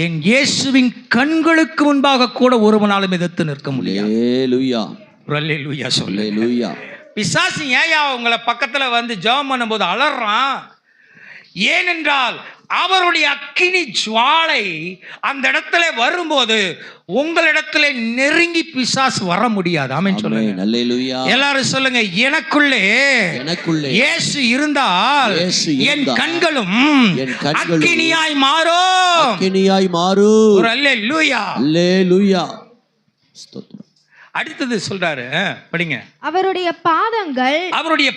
A: என் இயேசுவின் கண்களுக்கு முன்பாக கூட ஒருவனாலும் எதிர்த்து நிற்க முடியாது.
C: அல்லேலூயா.
A: அல்லேலூயா சொல்லு.
C: அல்லேலூயா.
A: பிசாசு ஏயா உங்களை பக்கத்துல ஜெபம் பண்ணும்போது அலறான்? ஏனென்றால் அவருடைய அக்கினி ஜுவாலை அந்த இடத்துல வரும்போது உங்களிடத்துல நெருங்கி பிசாசு வர முடியாது. ஆமென் சொல்லுங்க.
C: அல்லேலூயா.
A: எல்லாரும் சொல்லுங்க. எனக்குள்ளே இயேசு இருந்தால் என் கண்களும் அக்கினியாய் மாறும். ஒரு அல்லேலூயா.
C: அல்லேலூயா. ஸ்தோத்திரம்.
A: அடுத்தது சொல்றாரு, படிங்க.
B: அவருடைய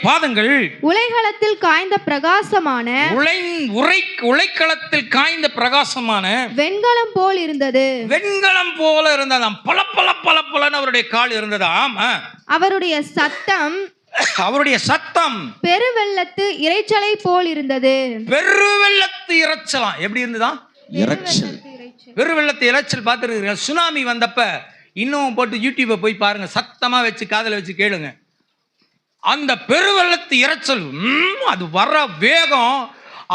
B: பாதங்கள்
A: உலைக்களத்தில் காய்ந்த பிரகாசமான
B: வெண்கலம் போல் இருந்தது.
A: பல பல பல பலன்னு அவருடைய கால் இருந்ததாம்.
B: அவருடைய சத்தம் பெருவெள்ளத்து இரைச்சலை போல் இருந்தது.
A: பெருவெள்ளத்து இரைச்சலாம் எப்படி இருந்ததா? பெருவெள்ளத்து இரைச்சல் பார்த்துருக்கீங்க? சுனாமி வந்தப்ப இன்னும் போட்டு யூடியூபை போய் பாருங்க, சத்தமா வச்சு காதல வச்சு கேளுங்க. அந்த பெருவெள்ளத்து இரைச்சல், அது வர வேகம்,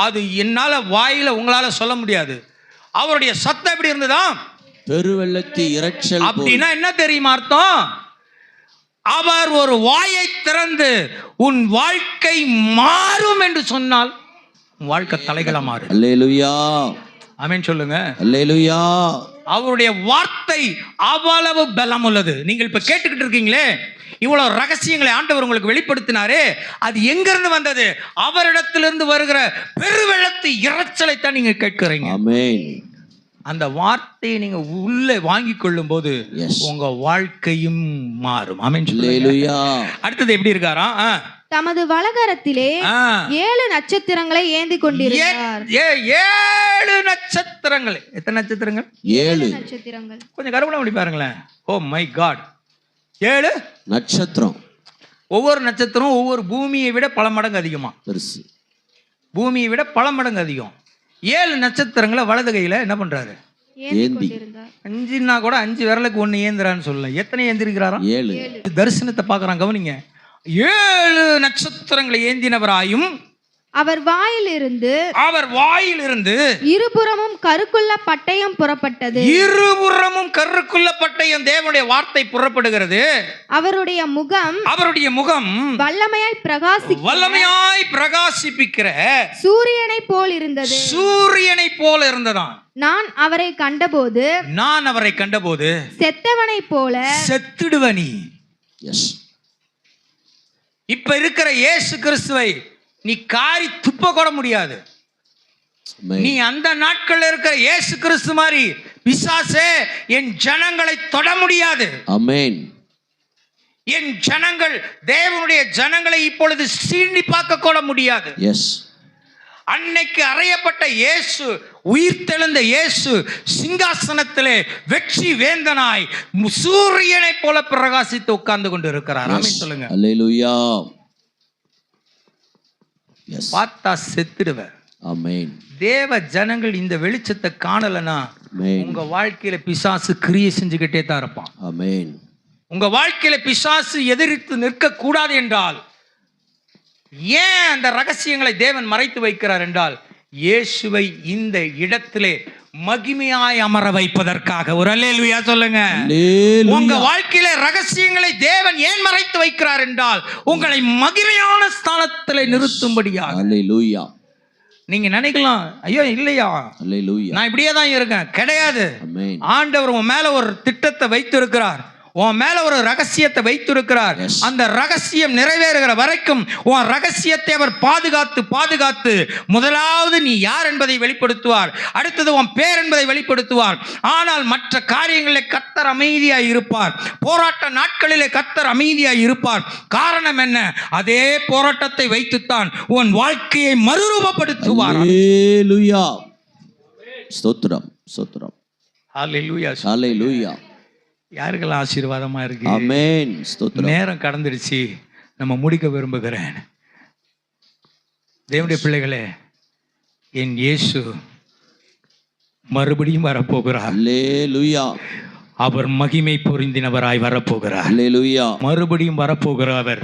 A: அது என்னால வாயில உங்களால சொல்ல முடியாது. அவருடைய சத்தம் எப்படி இருந்ததா?
C: பெருவெள்ளத்து இரைச்சல்.
A: அப்படின்னா என்ன தெரியுமா அர்த்தம்? அவர் ஒரு வாயை திறந்து உன் வாழ்க்கை மாறும் என்று சொன்னால் வாழ்க்கை தலைகளா மாறும்.
C: அல்லேலூயா.
A: ஆமென் சொல்லுங்க.
C: அல்லேலூயா.
A: அவருடைய வார்த்தை அவ்வளவு பலம் உள்ளது. நீங்கள் இப்ப கேட்டுக்கிட்டு இருக்கீங்களே, இவ்வளவு ரகசியங்களை ஆண்டவர் உங்களுக்கு வெளிப்படுத்தினாரே, அது எங்க இருந்து வந்தது? அவரிடத்திலிருந்து வருகிற பெருவெள்ளத்து இரைச்சலை தான் நீங்க கேட்கிறீங்க.
C: ஆமென்.
A: அந்த வார்த்தையை நீங்க உள்ளே வாங்கி கொள்ளும் போது உங்க வாழ்க்கையும் மாறும். ஆமென்.
C: அல்லேலூயா.
A: அடுத்தது எப்படி இருக்காரா?
B: தமது வலகரத்திலே 7 நட்சத்திரங்களை ஏந்தி கொண்டிருந்தார்.
A: 7 நட்சத்திரங்கள். எத்தனை நட்சத்திரங்கள்?
C: 7
B: நட்சத்திரங்கள்.
A: கொஞ்சம் கருவணம் பண்ணி பாருங்களேன். Oh my God. 7
C: நட்சத்திரம்.
A: ஒவ்வொரு நட்சத்திரம் ஒவ்வொரு பூமியை விட பல மடங்கு அதிகமா பெருசு. பூமியை விட பல மடங்கு அதிகம். 7 நட்சத்திரங்களை வலது கையில என்ன பண்றாரு?
C: ஏந்தி.
A: 5ன்னா கூட 5 விரலுக்கு 1 ஏந்திரான்னு சொல்லலாம். எத்தனை ஏந்திருக்கிறாராம்?
C: 7.
A: தரிசனத்தை பார்க்கறான், கவனிங்க. 7 நட்சத்திரங்களை ஏந்தினவராயும்
B: அவர் வாயிலிருந்து இருபுறமும் கருக்குள்ள பட்டயம் புறப்பட்டது.
A: இருபுறமும் கருக்குள்ள பட்டயம், தேவனுடைய வார்த்தை புறப்படுகிறது. அவருடைய முகம் வல்லமையாய் பிரகாசிப்பிக்கிற சூரியனை போல் இருந்ததாம்.
B: நான் அவரை கண்டபோது செத்தவனை போல
A: செத்துடுவனி. இப்ப இருக்கிற இயேசு கிறிஸ்துவை நீ காரி துப்ப கூட முடியாது.
C: Amen.
A: நீ அந்த நாட்கள்ல இருக்கிற இயேசு கிறிஸ்து மாதிரி பிசாசே என் ஜனங்களை தொட முடியாது.
C: Amen.
A: என் ஜனங்கள் தேவனுடைய ஜனங்களை இப்பொழுது சீண்டி பார்க்க கூட முடியாது.
C: Yes.
A: அன்னைக்கு அறையப்பட்ட இயேசு, உயிர்த்தெழுந்த இயேசு சிங்காசனத்திலே வெற்றி வேந்தனாய் சூரியனை போல பிரகாசித்து உட்கார்ந்து கொண்டு இருக்கிறார். ஆமென் சொல்லுங்க.
C: Hallelujah. Yes.
A: பார்த்தா செத்துடுவ.
C: Amen.
A: தேவ ஜனங்கள் இந்த வெளிச்சத்தை காணலனா
C: Amen.
A: உங்க வாழ்க்கையில பிசாசு கிரியை செஞ்சுக்கிட்டே தான் இருப்பான்.
C: Amen.
A: உங்க வாழ்க்கையில பிசாசு எதிர்த்து நிற்க கூடாது என்றால் ஏன் அந்த ரகசியங்களை தேவன் மறைத்து வைக்கிறார் என்றால் இயேசுவை இந்த இடத்திலே மகிமையாய் அமர வைப்பதற்காக. ஒரு அல்லேலூயா சொல்லுங்க. உங்க வாழ்க்கையில ரகசியங்களை தேவன் ஏன் மறைத்து வைக்கிறார் என்றால் உங்களை மகிமையான ஸ்தானத்திலே நிறுத்தும்படியாக.
C: Hallelujah.
A: நீங்க நினைக்கலாம், ஐயோ இல்லையா,
C: Hallelujah.
A: நான் இப்படியே தான் இருக்கேன். கிடையாது.
C: Amen.
A: ஆண்டவர் உன் மேல ஒரு திட்டத்தை வைத்திருக்கிறார், உன் மேல ஒரு ரகசியத்தை வைத்திருக்கிறார்.
C: Yes.
A: அந்த ரகசியம் நிறைவேறுகிற வரைக்கும் உன் ரகசியத்தை அவர் பாதுகாத்து பாதுகாத்து முதலாவது நீ யார் என்பதை வெளிப்படுத்துவார், அடுத்தது உன் பேர் என்பதை வெளிப்படுத்துவார். ஆனால் மற்ற காரியங்களிலே கர்த்தர் அமைதியாய் இருப்பார். போராட்ட நாட்களிலே கர்த்தர் அமைதியாய் இருப்பார். காரணம் என்ன? அதே போராட்டத்தை வைத்துத்தான் உன் வாழ்க்கையை மறுரூபப்படுத்துவார்.
C: Hallelujah. ஸ்தோத்திரம், ஸ்தோத்திரம்.
A: ஹல்லேலூயா.
C: Hallelujah.
A: யாருக்கெல்லாம் ஆசீர்வாதமா இருக்கு?
C: Amen. ஸ்தோத்திரம்.
A: நேரம் கடந்துடுச்சு, நம்ம முடிக்க விரும்புகிறேன். தேவனுடைய பிள்ளைகளே, என் இயேசு மறுபடியும் வரப்போகிறார்.
C: Hallelujah.
A: அவர் மகிமை பொருந்தினவராய் வரப்போகிறார்.
C: Hallelujah.
A: மறுபடியும் வரப்போகிறவர்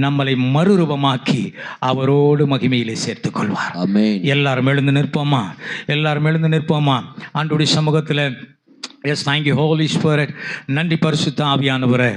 A: நம்மளை மறுரூபமாக்கி அவரோடு மகிமையிலே சேர்த்துக் கொள்வார்.
C: Amen.
A: எல்லாரும் எழுந்து நிற்போமா? எல்லாரும் எழுந்து நிற்போமா? ஆண்டவருடைய சமூகத்தில். Yes, thank you holy spirit. நன்றி பரிசுத்த ஆவியானவரே.